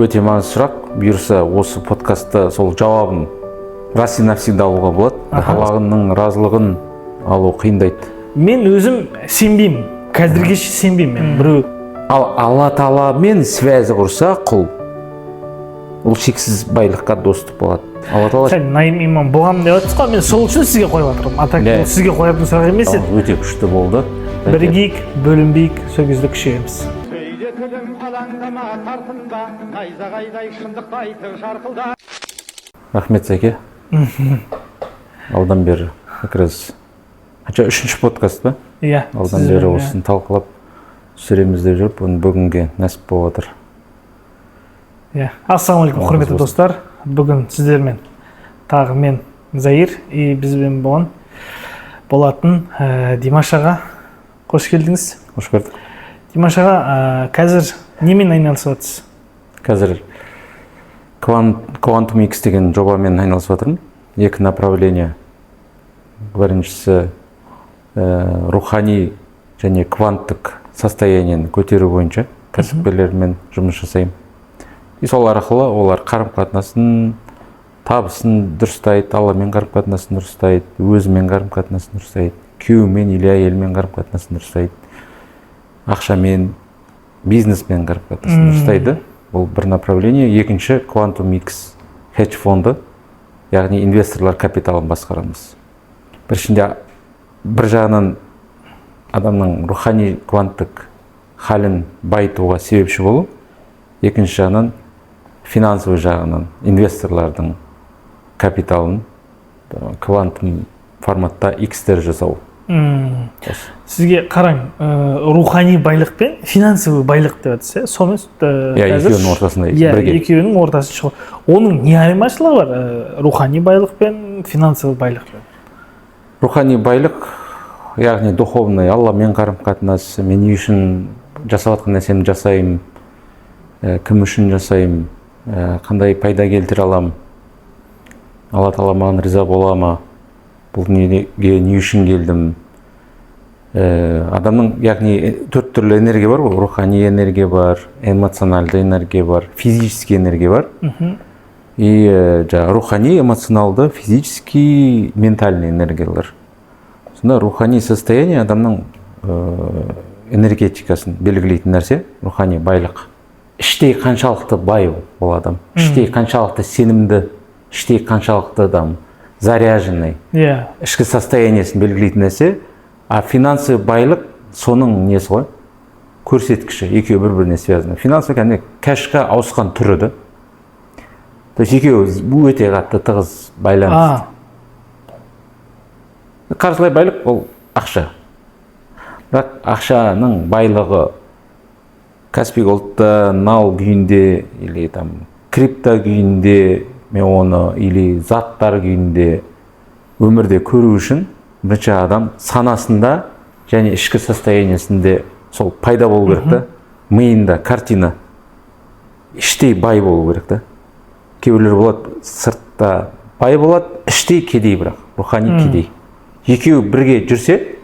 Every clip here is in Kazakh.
Өте маңызды сұрақ. Бұйырса осы подкастта сол жауабын раз и навсегда алуға болады. Алланың разылығын алу қиындайды. Мен өзім сенбеймін. Қазірге сенбеймін. Біреу Алла Тағаламен связь құрса құл, ол шексіз байлыққа доступ болады. Алла Тағала сен Наим имам болғанмын деп жатсыз ғой, мен сол үшін сізге қойып жатырмын. Атак ол сізге қоятын сұрақ емес еді. өте күшті болды. Бірігейік, бөлінбейік, сол кезде күшейеміз. Рахмет, Сәке. Алдан бері как раз үшінші подкаст ба? Иә. Алдан бері осыны талқылап сүреміз деп жүріп, бүгінге нәсіп болып отыр. Иә. Ассалаумағалейкум, құрметті достар. Бүгін сіздермен тағы мен Заир и бізбен болатын Димаш аға. Қош келдіңіз. Қош көрдік. Димаш аға, қазір немен айналысып жатсыз? Қазір Quantum X деген жобамен айналысып жатырмын. Екі направление. Біріншісі рухани және кванттық состояниені көтеру бойынша кәсіпкерлермен жұмыс жасаймын. И сол арқылы олар қарым-қатынасын, табысын дұрыстайды, Алламен қарым-қатынасын дұрыстайды, өзімен қарым-қатынасын дұрыстайды, күйеуімен или әйелімен қарым-қатынасын дұрыстайды, ақшамен, бизнеспен қарым-қатынасын дұрыстайды. Бұл бір направление. Екінші Quantum X хедж фонды, яғни инвесторлар капиталын басқарамыз. Бір жағынан адамның рухани кванттық халін байытуға себепші болу, екінші жағынан финансовый жағынан инвесторлардың капиталын квантум форматта X-тер жасау. Сізге қараң, рухани байлық пен финансовый байлық деп жатсыз, соны екеуінің ортасында бірге. Екеуінің ортасы шығу. Оның не айырмашылығы бар? Рухани байлық пен финансовый байлық пен? Рухани байлық, яғни духовный, Алламен қарым-қатынас, мен не үшін жасап жатқан нәрсемді жасаймын, кім үшін жасаймын, қандай пайда келтіре аламын, Алла Тағала маған риза бола ма, бұл дүниеге не үшін келдім. Адамның, яғни төрт түрлі энергия бар, рухани энергия бар, эмоционалды энергия бар, физический энергия бар. И рухани, эмоционалды, физический, ментальный энергиялар. Сонда рухани состояние адамның энергетикасын белгілейтін нәрсе, рухани байлық. Іштей қаншалықты бай ол адам, іштей қаншалықты сенімді, іштей қаншалықты адам заряженный, ішкі состояниесін белгілейтін нәрсе, а финансовый байлық соның несі ғой, көрсеткіші, екеуі бір-біріне связаны. Финансовый кәдімгі кәшқа ауысқан түрі да. То есть екеуі өте қатты тығыз байланысты. Қаржылай байлық ол ақша. Бірақ ақшаның байлығы Каспий голдта, нал күйінде, или крипто күйінде, мен оны, или заттар күйінде өмірде көру үшін бірінші адам санасында және ішкі состояниесінде сол пайда болу керек та, миында картина іштей бай болу керек та. Кейбіреулер болады, сыртта бай болады, іштей кедей, бірақ рухани кедей. Екеуі бірге жүрсе,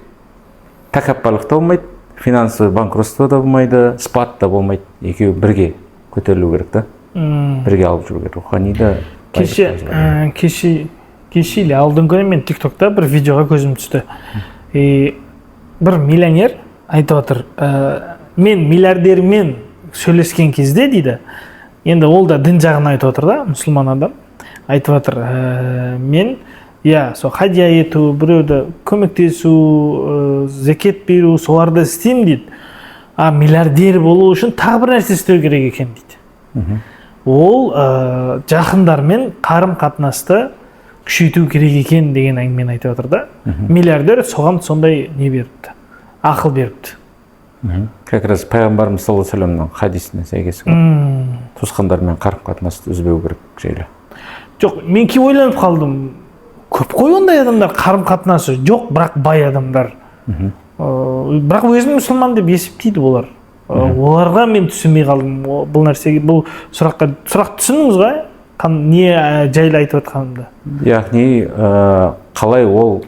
тәкаппарлық та болмайды, финансовый банкротство да болмайды, спад да болмайды. Екеуі бірге көтерілу керек та. Бірге алып жүру керек. Рухани да. Кеше или алдыңғы күні мен TikTokта бір видеоға көзім түсті. Бір миллионер айтып отыр, мен миллиардермен сөйлескен кезде дейді, енді ол да дін жағын айтып отыр да, мұсылман адам. Айтып отыр, мен сол хадия ету, біреуді көмектесу, зекет беру, соларды істеймін дейді. А миллиардер болу үшін тағы бір нәрсе істеу керек екен дейді. Ол жақындармен қарым-қатынасты күшейту керек екен деген әңгімені айтып отыр да. Миллиардер соған сондай не беріпті, ақыл беріпті. Как раз пайғамбарымыз саллаллаху алейхи ва саллямның хадисіне сәйкес туысқандармен қарым-қатынасты үзбеу керек жайлы. Жоқ, мен кейде ойланып қалдым. Көп қой ондай адамдар қарым-қатынасы жоқ, бірақ бай адамдар. Бірақ өзін мұсылман деп есептейді олар. Оларға мен түсінбей қалдым. Бұл нәрсеге, бұл сұрақ түсіндіңіз ғой? Не жайлы айтып жатқанымды? Яғни қалай ол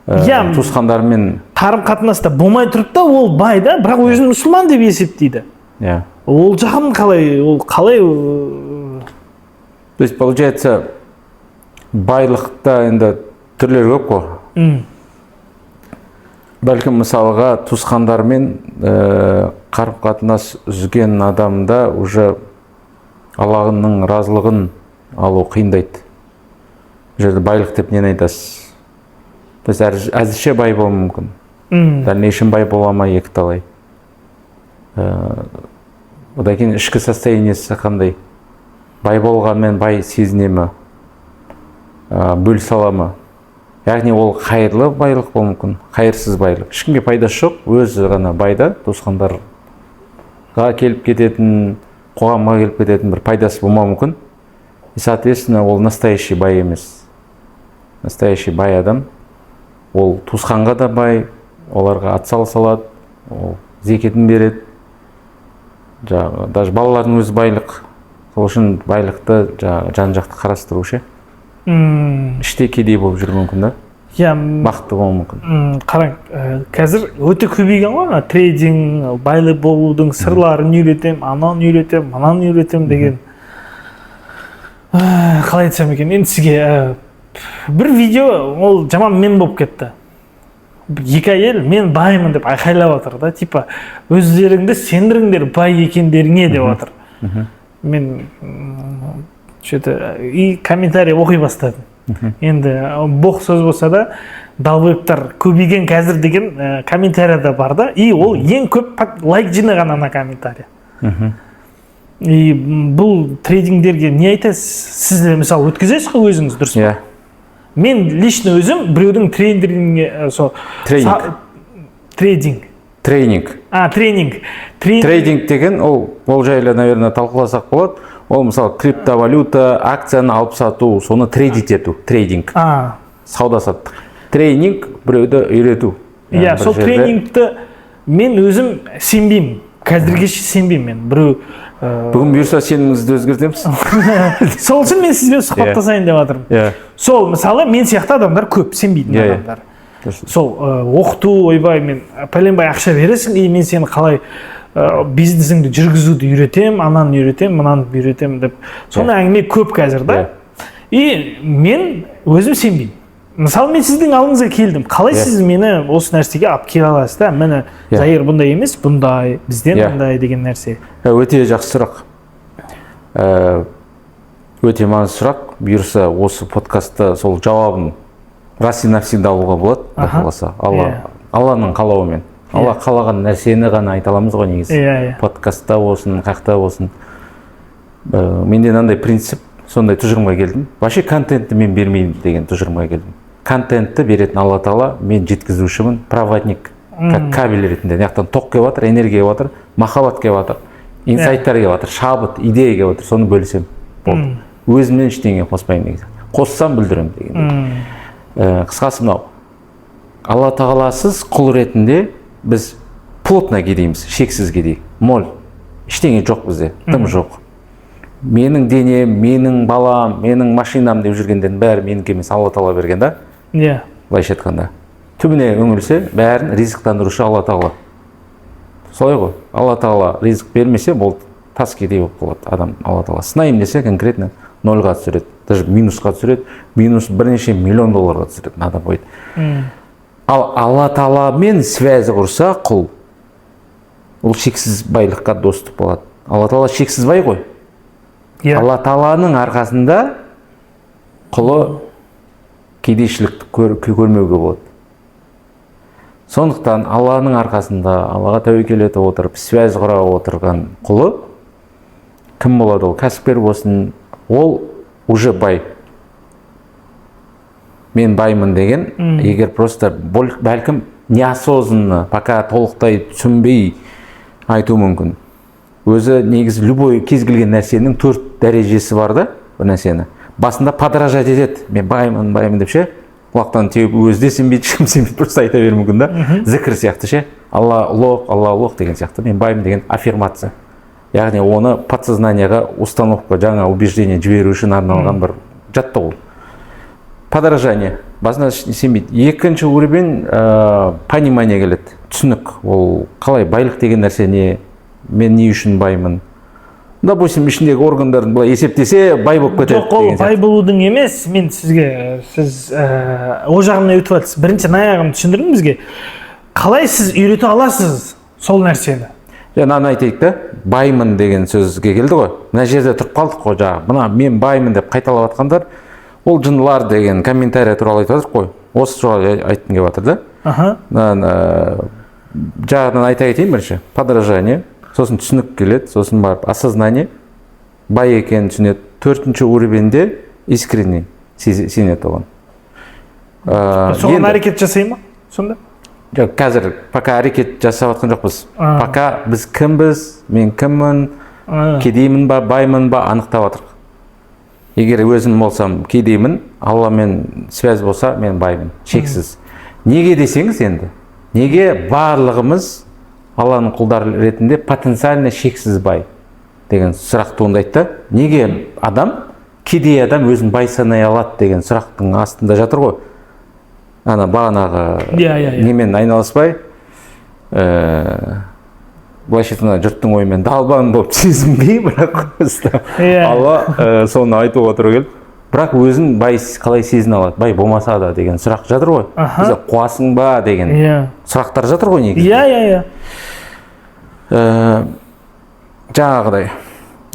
туысқандармен қарым-қатынаста болмай тұрып та, ол бай да, бірақ өзін мұсылман деп есептейді. ол жағын қалай То есть получается байлықта енді түрлері көп қой. Бәлкім мысалға туысқандармен қарым қатынас үзген адамда уже Алланың разылығын алу қиындайды. Бұл жерде байлық деп нені айтасыз? Біз әзірше бай болуы мүмкін. Дальнейшем бай бола ма екіталай. Одан кейін ішкі состояниесі қандай? Бай болғанмен бай сезіне ме? Бөлісе ала ма? Яғни ол қайырлы байлық болуы мүмкін, қайырсыз байлық. Ешкімге пайдасы жоқ, өзі ғана байда, туысқандарға келіп кететін, қоғамға келіп кететін бір пайдасы болмауы мүмкін. И соответственно, ол настоящий бай емес. Настоящий бай адам, ол туысқанға да бай, оларға атсалыса алады, ол зекетін береді. Даже балалардың өзі байлық. Сол үшін байлықты жан-жақты қарастыру ше. Іште кедей болып жүру мүмкін да. Бақытты болуы мүмкін. Қараң, қазір өте көбейген ғой, трейдинг, байлы болудың сырларын үйретем, ананы үйретем, мынаны үйретем деген. Қалай айтсам екен, енді сізге бір видео, ол жаман мен болып кетті. Екі әйел мен баймын деп айқайлап отыр да, типа өздеріңді сендіріңдер бай екендеріңе деп отыр. Мен и комментарий оқи бастадым. Енді боқ сөз болса да, далбойыптар көбейген қазір деген комментария бар да, и ол ең көп лайк жинаған ана комментарий. И бұл трейдингдерге не айтасыз? Сіз мысалы өткізесіз ғой өзіңіз, дұрыс па? Мен лично өзім біреудің трейдинг. Трейдинг деген ол жайлы, наверное, талқыласақ болады. Ол мысалы криптовалюта, акцияны алып сату, соны трейдить ету, трейдинг. Сауда саттық. Трейдинг біреуді үйрету. Иә, сол трейдингті мен өзім сенбеймін. Қазірге сенбеймін мен. Біреу бүгін бұйырса сеніміңізді өзгертеміз. Сол үшін мен сізбен сұхбаттасайын деп жатырмын. Сол мысалы мен сияқты адамдар көп, сенбейтін адамдар. Сол оқыту, ойбай мен пәленбай ақша бересің, и мен сені қалай бизнесіңді жүргізуді үйретем, ананы үйретем, мынаны үйретем деп. Соны әңгіме көп қазір да. И мен өзім сенбеймін. Мысалы мен сіздің алдыңызға келдім. Қалай сіз мені осы нәрсеге алып келе аласыз да? Мені Заир бұндай емес, бұндай, бізден бұндай деген нәрсе. Өте жақсы сұрақ. Өте маңызды сұрақ. Бұйырса осы подкастта сол жауабын раз и навсегда алуға болады. Алланың қалауымен. Алла қалаған нәрсені ғана айта аламыз ғой негізі. Подкастта болсын, қақта болсын. Менде мынандай принцип, сондай тұжырымға келдім. Вообще контентті мен бермеймін деген тұжырымға келдім. Контентті беретін Алла Тағала, мен жеткізушімін, проводник, кабель ретінде. Яқтан тоқ келіп жатыр, энергия келіп жатыр, махаббат келіп жатыр, инсайттар келіп жатыр, шабыт, идея келіп жатыр, соны бөлісем. Болды. Өзімнен ештеңе қоспаймын негізі. Қоссам бүлдірем деген. Қысқасы мынау. Алла Тағаласыз құл ретінде біз плотно кедейміз, шексіз кедей. Моль. Ештеңе жоқ бізде, тым жоқ. Менің денем, менің балам, менің машинам деп жүргендердің бәрі менікі емес, Алла Тағала берген да. Былайша айтқанда. Түбіне үңілсе, бәрін ризықтандырушы Алла Тағала. Солай ғой. Алла Тағала ризық бермесе, бұл тас кедей болып қалады адам. Алла Тағала сынайым десе, конкретно нольға түсіреді, даже минусқа түсіреді, минус бірнеше миллион долларға түсіреді адам бойды. Ал Алла Тағаламен связь құрса құл, ол шексіз байлыққа доступ болады. Алла Тағала шексіз бай ғой. Алла Тағаланың арқасында құлы кедейшілікті көрмеуге болады. Сондықтан Алланың арқасында, Аллаға тәуекел етіп отырып, связь құра отырған құлы кім болады? Ол кәсіпкер болсын, ол уже бай. Мен баймын деген, егер просто бәлкім неосознанно, пока толықтай түсінбей айту мүмкін. Өзі негізі любой кез келген нәрсенің 4 дәрежесі бар да, бір нәрсені. Басында подражать етеді. Мен баймын деп ше. Құлақтан теуіп өзі де сенбейді, ешкім сенбейді, просто айта беруі мүмкін да. Зікір сияқты ше. Алла ұлық деген сияқты. Мен баймын деген аффирмация. Яғни оны подсознанияға установка, жаңа убеждение жіберу үшін арналған бір жаттығу. Подражание. Басында сенбейді. Екінші уровень понимание келеді. Түсінік. Ол қалай байлық деген нәрсе не? мен не үшін баймын, допустим ішіндегі органдарын былай есептесе бай болып кетеді. Жоқ, ол бай болудың емес, мен сізге сіз о жағына өтіп жатсыз. Бірінші аяғын түсіндірдің бізге. Қалай сіз үйрете аласыз сол нәрсені? Мынаны айтайық та, баймын деген сөзге келді ғой. Мына жерде тұрып қалдық қой, жаңағы. Мына мен баймын деп қайталап жатқандар, ол жындылар деген комментарий туралы айтып жатырық қой. Осы туралы айтқым келіп жатыр да. Жағынан айта кетейін бірінші. Подражание, сосын түсінік келеді, сосын барып осознание, бай екенін түсінеді. Төртінші уровеньде искренний сенеді оған. Соған әрекет жасай ма сонда? Жоқ, қазір пока әрекет жасап жатқан жоқпыз. Пока біз кімбіз, мен кіммін, кедеймін ба, баймын ба анықтап жатырық. Егер өзім болсам кедеймін, Алламен связь болса, мен баймын, шексіз. Неге десеңіз енді? Неге барлығымыз Алланың құлдары ретінде потенциально шексіз бай деген сұрақ туындайды да? Неге кедей адам өзін бай санай алады деген сұрақтың астында жатыр ғой. Ана бағанағы немен айналыспай, былайша айтқанда жұрттың ойымен далбан болып сезінбей, бірақ Алла соны айтып отыру келді. Бірақ өзін бай қалай сезіне алады, бай болмаса да деген сұрақ жатыр ғой. Бізде қуасың ба деген сұрақтар жатыр ғой негізі. Жаңағыдай.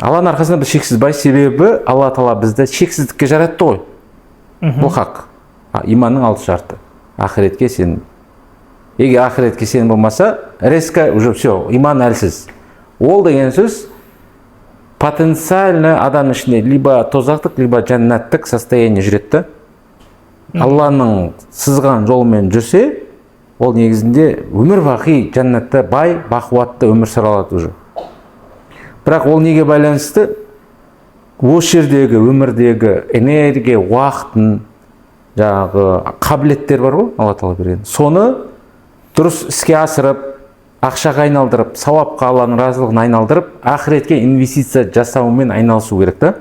Алланың арқасында біз шексіз бай, себебі Алла Тағала бізді шексіздікке жаратты ғой. Бұл хақ. Иманның алты шарты. Ақыретке сен. Егер ақыретке сен болмаса, резко уже все, иман әлсіз. Ол деген сөз потенциально адам ішінде либо тозақтық, либо жәннаттық состояние жүреді. Алланың сызған жолымен жүрсе, ол негізінде өмір бақи жәннатта бай, бақуатты өмір сүре алады уже. Бірақ ол неге байланысты? Осы жердегі өмірдегі энергия, уақытын, жаңағы қабілеттер бар ғой, Алла Тағала берген. Соны дұрыс іске асырып, ақшаға айналдырып, сауапқа, Алланың разылығын айналдырып, ақыретке инвестиция жасаумен айналысу керек та.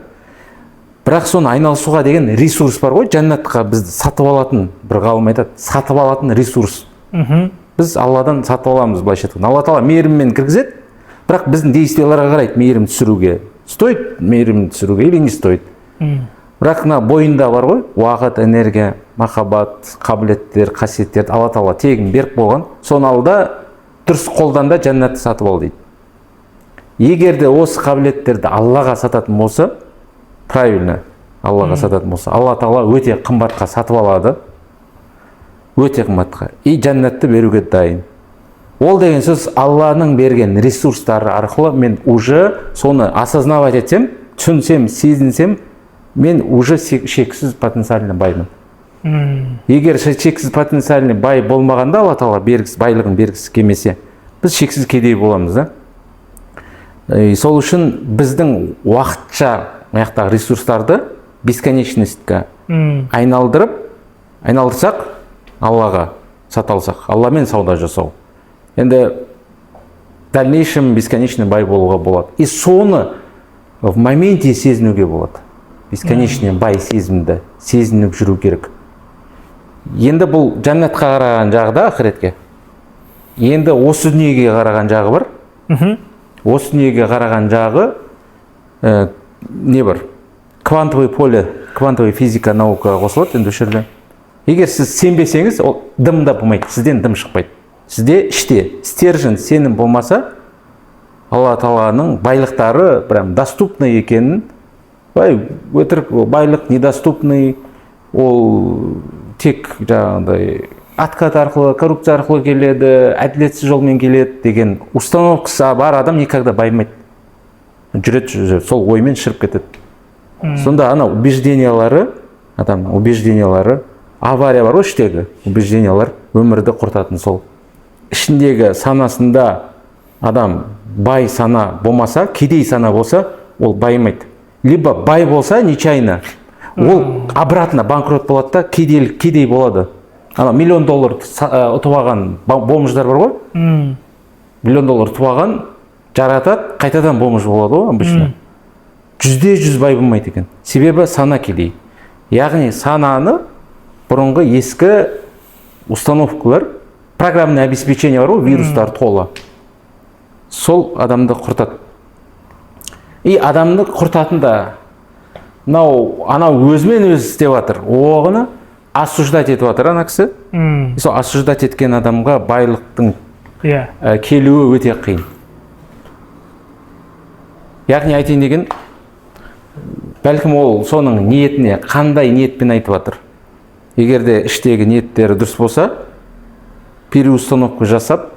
Бірақ соны айналысуға деген ресурс бар ғой, жәннатқа бізді сатып алатын, бір ғалым айтады, сатып алатын ресурс. Біз Алладан сатып аламыз, былайша айтқанда. Алла Тағала мейіріммен кіргізеді, бірақ біздің действияларға қарайды, мейірім түсіруге. Стоит мейірім түсіруге или не стоит? Бірақ бойында бар ғой, уақыт, энергия, махаббат, қабілеттер, қасиеттер Алла Тағала тегін беріп болған. Соны алда дұрыс қолданда жәннатты сатып ал дейді. Егер де осы қабілеттерді Аллаға сататын болса, правильно Аллаға сататын болса, Алла Тағала өте қымбатқа сатып алады. Өте қымбатқа. И жәннатты беруге дайын. Ол деген сөз Алланың берген ресурстары арқылы мен уже соны осознавать етсем, түсінсем, сезінсем, мен уже шексіз потенциальный баймын. Егер шексіз потенциальный бай болмағанда Алла Тағала байлығын бергісі келмесе, біз шексіз кедей боламыз да. Сол үшін біздің уақытша аяқтағы ресурстарды бесконечностьқа айналдырсақ, Аллаға сата алсақ, Алламен сауда жасау. Енді в дальнейшем бесконечный бай болуға болады. И соны в моменте сезінуге болады. Бесконечный бай сезімді сезініп жүру керек. Енді бұл жәннатқа қараған жағы да ақыретке. Енді осы дүниеге қараған жағы бар. Осы дүниеге қараған жағы не бар? Квантовый поле, квантовый физика наукаға қосылады енді осы жерде. Егер сіз сенбесеңіз, ол дымда болмайды, сізден дым шықпайды. Сізде іште стержен сенім болмаса, Алла Тағаланың байлықтары прям доступны екенін, өтірік байлық недоступный, ол тек жаңағыдай откат арқылы, коррупция арқылы келеді, әділетсіз жолмен келеді деген установкасы бар адам никогда баймайды. Жүреді, сол оймен шырып кетеді. Сонда ана убеждениялары, адамның убеждениялары, авария бар ғой іштегі убеждениялар өмірді құртатын сол. Ішіндегі санасында адам бай сана болмаса, кедей сана болса, ол баймайды. Либо бай болса нечайно, ол обратно банкрот болады да, кедей болады. $1 миллион ұтып алған бомждар бар ғой? $1 миллион ұтып алған жаратады, қайтадан бомж болады ғой обычно. 100% бай болмайды екен. Себебі сана кедей. Яғни сананы бұрынғы ескі установкалар, программное обеспечение бар ғой, вирустар толы. сол адамды құртады. И адамды құртатын да анау өзімен өзі істеп жатыр, оғыны осуждать етіп жатыр ана кісі. Сол осуждать еткен адамға байлықтың келуі өте қиын. Яғни айтайын деген, бәлкім ол соның ниетіне қандай ниетпен айтып жатыр. Егер де іштегі ниеттері дұрыс болса, переустановка жасап,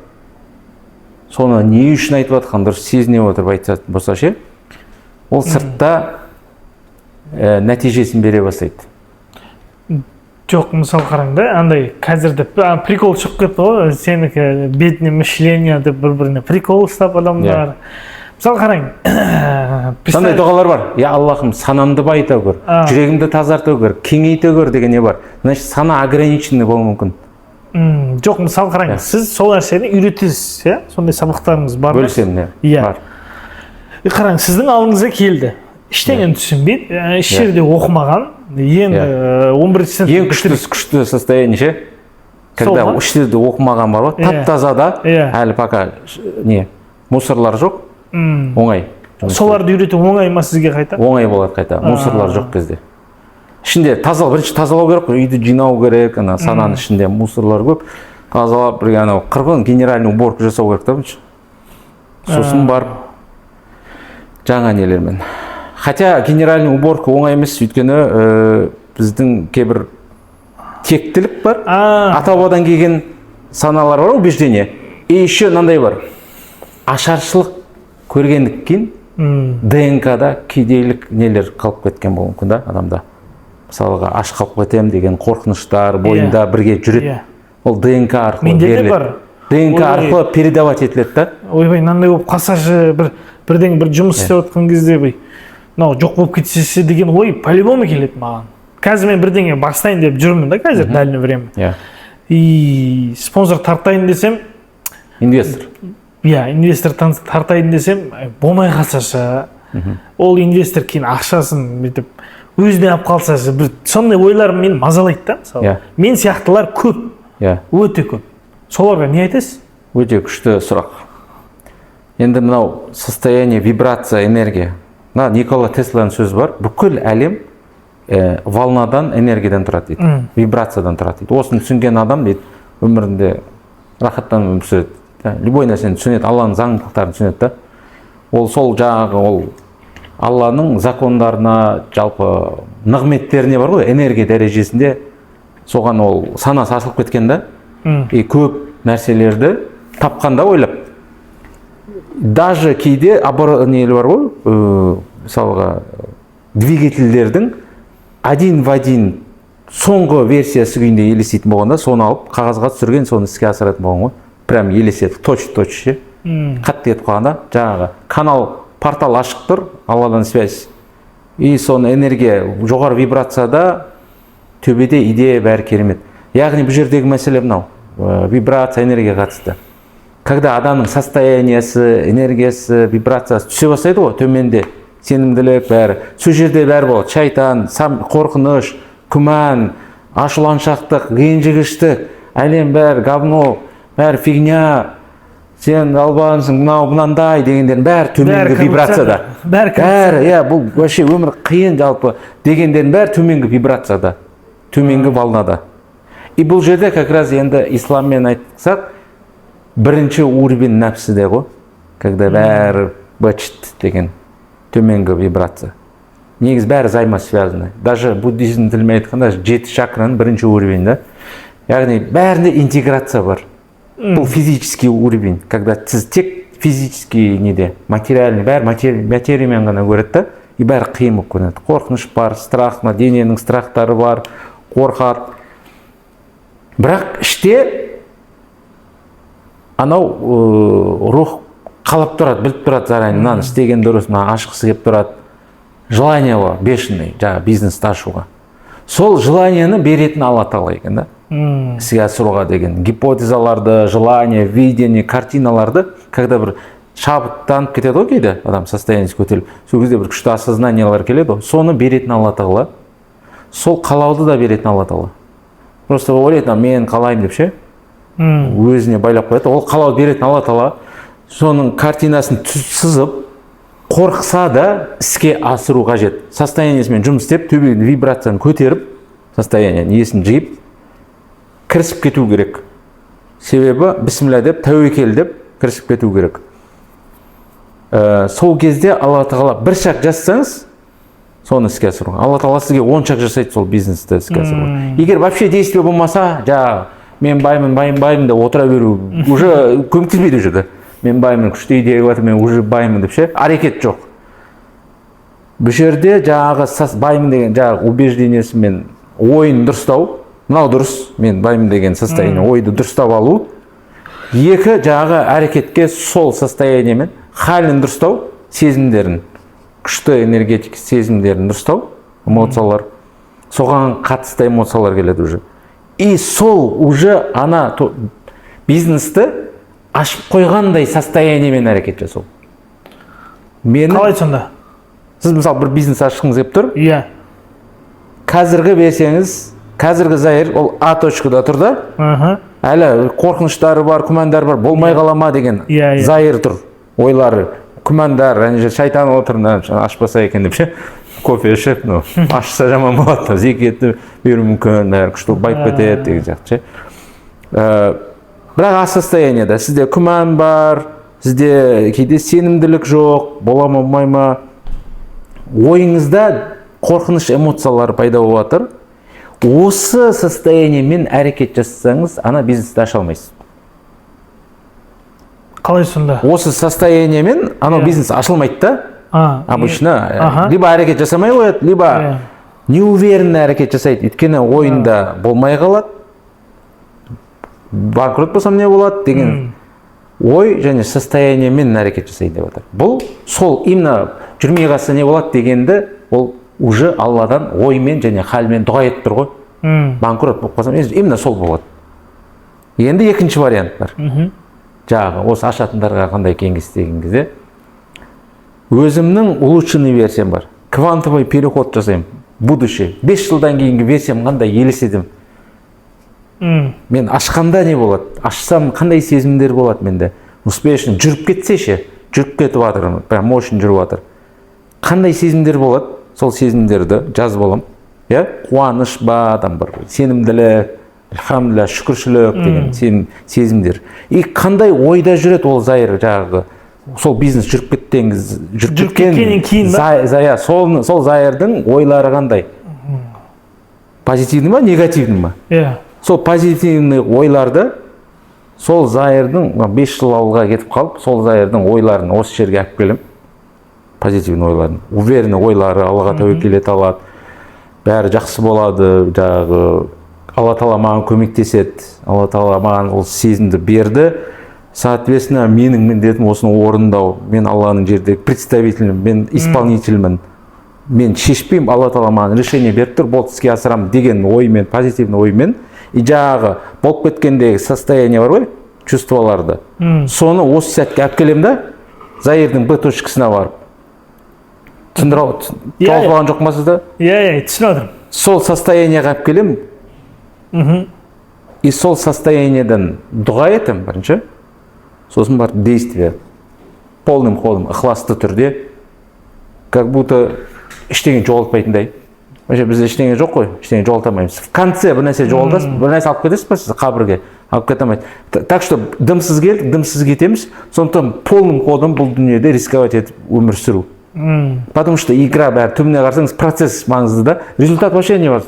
соны не үшін айтып жатқан дұрыс сезіне отырып айтатын болса ше, ол сыртта нәтижесін бере бастайды. Жоқ, мысалы қараң да, андай қазірде прикол шығып кетті ғой, сенікі бетіне мышление деп бір-біріне прикол ұстап адамдар. Мысалы қараң, қандай дұғалар бар? Я Аллахым, санамды байыта көр, жүрегімді тазарта көр, кеңейте көр деген не бар. Значит, сана ограниченный болуы мүмкін. Жоқ, мысалы қараң, сіз сол нәрсені үйретесіз, сондай сабақтарыңыз бар. Бөлсем, бар. Қараң, сіздің алдыңызға келді. Іштен түсінбейді, еш жерде оқымаған, енді 11 сынып. Ең күшті состояние ше? Когда еш жерде оқымаған бар ғой, тап-таза да, әлі пока мусорлар жоқ, оңай. Соларды үйрету оңай ма сізге қайта? Оңай болады қайта, мусорлар жоқ кезде. Ішінде бірінші тазалау керек, үйді жинау керек, сананың ішінде мусорлар көп. Тазалап, қырғын генеральный уборка жасау керек та бірінші. Сосын барып, жаңа нелермен. Хотя генеральный уборка оңай емес, өйткені біздің кейбір тектілік бар, ата-бабадан келген саналар бар, убеждение. И еще мынандай бар, ашаршылық көргендіктен ДНК-да кедейлік нелер қалып кеткен болуы мүмкін да адамда. Мысалға аш қалып кетем деген қорқыныштар бойында бірге жүреді. Ол ДНК арқылы беріледі. ДНК арқылы передавать етіледі да. Ойбай, мынандай болып қалсашы, бірден бір жұмыс істеп отқан кезде жоқ болып кетсесе деген ой по-любому келеді маған. Қазір мен бірдеңе бастайын деп жүрмін да қазір дальное время. И спонсор тартайын десем, инвестор. Инвестор тартайын десем, болмай қалсашы. Ол инвестор кейін ақшасын бүйтіп өзіне алып қалсашы, бір сондай ойларым мені мазалайды да, мысалы. Мен сияқтылар көп. Өте көп. Соларға не айтасыз? Өте күшті сұрақ. Енді мынау состояние, вибрация, энергия. Никола Тесланың сөзі бар. Бүкіл әлем волнадан, энергиядан тұрады дейді. Вибрациядан тұрады дейді. Осыны түсінген адам дейді, өмірінде рахаттан өмір сүреді. Любой нәрсені түсінеді, Алланың заңдылықтарын түсінеді да. Ол сол жаңағы ол Алланың закондарына, жалпы нығметтеріне бар ғой, энергия дәрежесінде соған ол санасы ашылып кеткен да. И көп нәрселерді тапқанда ойлап. Даже кейде нелер бар ғой, мысалға двигательдердің один в один соңғы версиясы күйінде елестейтін болғанда, соны алып қағазға түсірген, соны іске асыратын болған ғой. Прям елестетіп, точь-точь, қатты етіп қалғанда, жаңағы канал, портал ашық тұр, Алладан связь. И соны энергия, жоғары вибрацияда, төбеде идея бәрі керемет. Яғни бұл жердегі мәселе мынау, вибрация, энергия қатысты. Когда адамның состояниясы, энергиясы, вибрациясы түсе бастайды ғой, төменде сенімділік бәрі, сол жерде бәрі болады. Шайтан, қорқыныш, күмән, ашуланшақтық, ренжігіштік, әлем бәрі говно, бәрі фигня, сен албансың, мынау мынандай дегендердің бәрі төменгі вибрацияда. Бәрі, бұл вообще өмір қиын жалпы дегендердің бәрі төменгі вибрацияда, төменгі волнада. И бұл жерде как раз енді исламмен айтсақ, бірінші уровень нәпсіде ғой, когда бәрі бачт деген төменгі вибрация. Негіз бәрі взаимосвязаны. Даже буддизм тілімен айтқанда 7 чакраның бірінші уровень да. Яғни бәрінде интеграция бар. Бұл физический уровень, когда сіз тек физический неде, материальный, бәрі материямен ғана көреді да, и бәрі қиын болып көрінеді. Қорқыныш бар, страх, дененің страхтары бар, қорқады. Бірақ іште анау рух қалап тұрады, біліп тұрады заранее, мынаны істеген дұрыс, мына ашқысы келіп тұрады. Желание бар, бешеный, жаңағы бизнесті ашуға. Сол желаниені беретін Алла Тағала екен да. Іске асыруға деген гипотезаларды, желание, видение, картиналарды, когда бір шабыттанып кетеді ғой кейде адам состояниесі көтеріліп, сол кезде бір күшті осознаниялар келеді, соны беретін Алла Тағала. Сол қалауды да беретін Алла Тағала. Просто ойлайды, мен қалаймын деп ше, өзіне байлап қояды. Ол қалауды беретін Алла Тағала. соның картинасын сызып, қорықса да іске асыру қажет. Состояниесімен жұмыс істеп, төбеден вибрацияны көтеріп, состояние несін жиып, кірісіп кету керек. Себебі бисмилля деп, тәуекел деп кірісіп кету керек. Сол кезде Алла Тағала бір шаг жасасаңыз, соны іске асыру. Алла Тағала сізге 10 шаг жасайды сол бизнесті іске асыру. Егер вообще действие болмаса, жаңағы мен баймын деп отыра беру уже көмектеспейді уже. Мен баймын, күшті идея бар, мен уже баймын деп ше, әрекет жоқ. Бұл жерде жаңағы баймын деген жаңағы убеждениесімен ойын дұрыстау, мынау дұрыс, мен баймын деген состояние, ойды дұрыстап алу. Екі жаңағы әрекетке сол состояниемен халін дұрыстау, сезімдерін, күшті энергетик сезімдерін дұрыстау, эмоциялар, соған қатысты эмоциялар келеді уже. И сол уже ана бизнесті ашып қойғандай состояниемен әрекет жасау. Қалай сонда? Сіз мысалы бір бизнес ашқыңыз келіп тұр. Иә. Қазіргі берсеңіз, қазіргі Заир ол А точкада тұр да. Әлі қорқыныштары бар, күмәндары бар, болмай қалама деген Заир тұр. Ойлары, күмәндар, шайтан отыр, ашпаса екен деп ше. Кофе ішіп, ашса жаман болады, зекетті беру мүмкін, күшті байып кетеді деген сияқты ше. Бірақ состояниеда сізде күмән бар, сізде кейде сенімділік жоқ, бола ма болмай ма, ойыңызда қорқыныш эмоциялары пайда болып жатыр. Осы состояниемен әрекет жасасаңыз, ана бизнесті аша алмайсыз. Қалай сонда? Осы состояниемен анау бизнес ашылмайды да. Обычно либо әрекет жасамай қояды, либо неуверенно әрекет жасайды. Өйткені ойында болмай қалады. Банкрот болсам не болады деген ой және состояниемен әрекет жасайды деп отыр. Бұл сол именно жүрмей қалса не болады дегенді, ол уже Алладан оймен және халмен дұға етіп тұр ғой. Банкрот болып қалсам, именно сол болады. Енді екінші вариант бар. Жаңағы осы ашатындарға қандай кеңес деген кезде, өзімнің улучшенный версиям бар. Квантовый переход жасаймын. Будущее. 5 жылдан кейінгі версиям қандай елестедім. Мен ашқанда не болады? Ашсам қандай сезімдер болады менде? Успешно жүріп кетсе ше, жүріп кетіп жатыр, прям мощно жүріп жатыр. Қандай сезімдер болады? Сол сезімдерді жазып аламын. Қуаныш ба, адам бар, сенімділік, альхамдулилля, шүкіршілік деген сезімдер. И қандай ойда жүреді ол Заир жаңағы сол бизнес жүріп кеткеннен кейін Зая, сол Заирдың ойлары қандай? Позитивный ма, негативный ма? Сол позитивный ойларды сол Заирдың 5 жыл ауылға кетіп қалып, сол Заирдың ойларын осы жерге алып келем. Позитивный ойларын, уверенный ойлары, Аллаға тәуекел ете алады. Бәрі жақсы болады, жаңағы Алла Тағала маған көмектеседі. Алла Тағала маған ол сезімді берді. Соответственно, менің міндетім осыны орындау. Мен Алланың жердегі представителімін, мен исполнительмін. Мен шешпеймін, Алла Тағала маған решение беріп тұр, болды іске асырамын деген оймен, позитивный оймен. И жаңағы болып кеткендегі состояние бар ғой, чувстволарды. Соны осы сәтке алып келем да, Заирдың Б точкасына барып. Толғаған жоқ ма сізді? Түсініп отырмын. Сол состояниеға алып келем. И сол состояниеден дұға етем бірінші. Сосын бар действие. Полным ходом, ықыласты түрде. Как будто ештеңе жоғалтпайтындай. Бізде ештеңе жоқ қой, ештеңе жоғалтамаймыз. В конце бір нәрсе жоғалтасыз, бір нәрсе алып кетесіз ба сіз қабірге? Алып кете алмайды. Так что дымсыз келдік, дымсыз кетеміз. Сондықтан полным ходом бұл дүниеде рисковать етіп өмір сүру. Потому что игра бәрі түбіне қарсаңыз процесс маңызды да. Результат вообще не бар.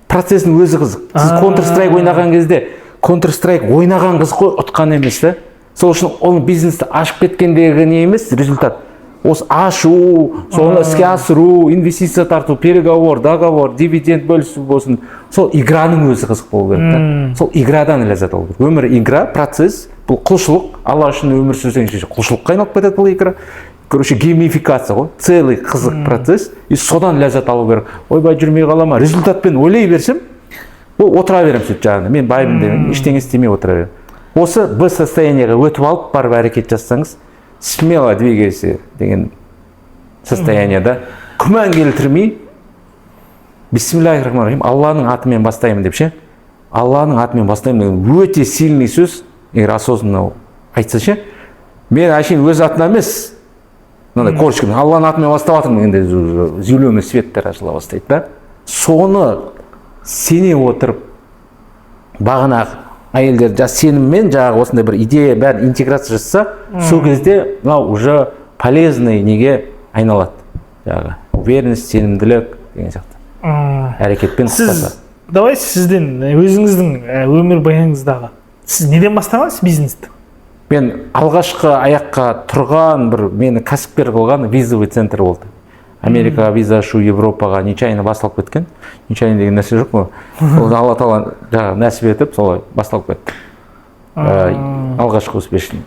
Процесстің өзі қызық. Сіз Counter-Strike ойнаған кезде, Counter-Strike ойнаған қызық қой, ұтқан емес та. Сол үшін оны бизнесті ашып кеткендегі не емес, результат. Осы ашу, соны іске асыру, инвестиция тарту, переговор, договор, дивиденд бөлісу болсын. Сол играның өзі қызық болу керек та. Сол иградан ләззат алу керек. Өмір игра, процесс, бұл құлшылық. Алла үшін өмір сүрсеңіз құлшылыққа айналып кетеді бұл игра. Короче, геймификация ғой, целый қызық процесс, и содан ләззат алу керек. Ойбай жүрмей қалама, результатпен ойлай берсем, ол отыра берем сөйтіп жағында. Мен баймын деген, ештеңе істемей отыра берем. Осы Б состояниеға өтіп алып, барып әрекет жасасаңыз, смело двигайся деген состояниеда күмән келтірмей, бисмиллахир-рахманир-рахим, Алланың атымен бастаймын деп ше. Алланың атымен бастаймын деген өте сильный сөз, егер осознанно айтса ше. мен әшейін өз атынан емес, мынандай корочкамен Алланың атымен бастап жатырмын дегенде зеленый светтер ашыла бастайды да. Соны сене отырып бағанағы әйелдер сеніммен жаңағы осындай бір идея бәрін интеграция жасаса, сол кезде мынау уже полезный неге айналады. Жаңағы уверенность, сенімділік деген сияқты. Әрекетпен қоса. Давай сізден өзіңіздің өмір баяңыңыздағы сіз неден бастағансыз бизнесті? Мен алғашқы аяққа тұрған бір мені кәсіпкер қылған визовый центр болды. Америкаға виза ашу, Европаға нечайно басталып кеткен. Нечайно деген нәрсе жоқ қой. Ол Алла тағала жаңағы нәсіп етіп солай басталып кетті. Алғашқы успешный.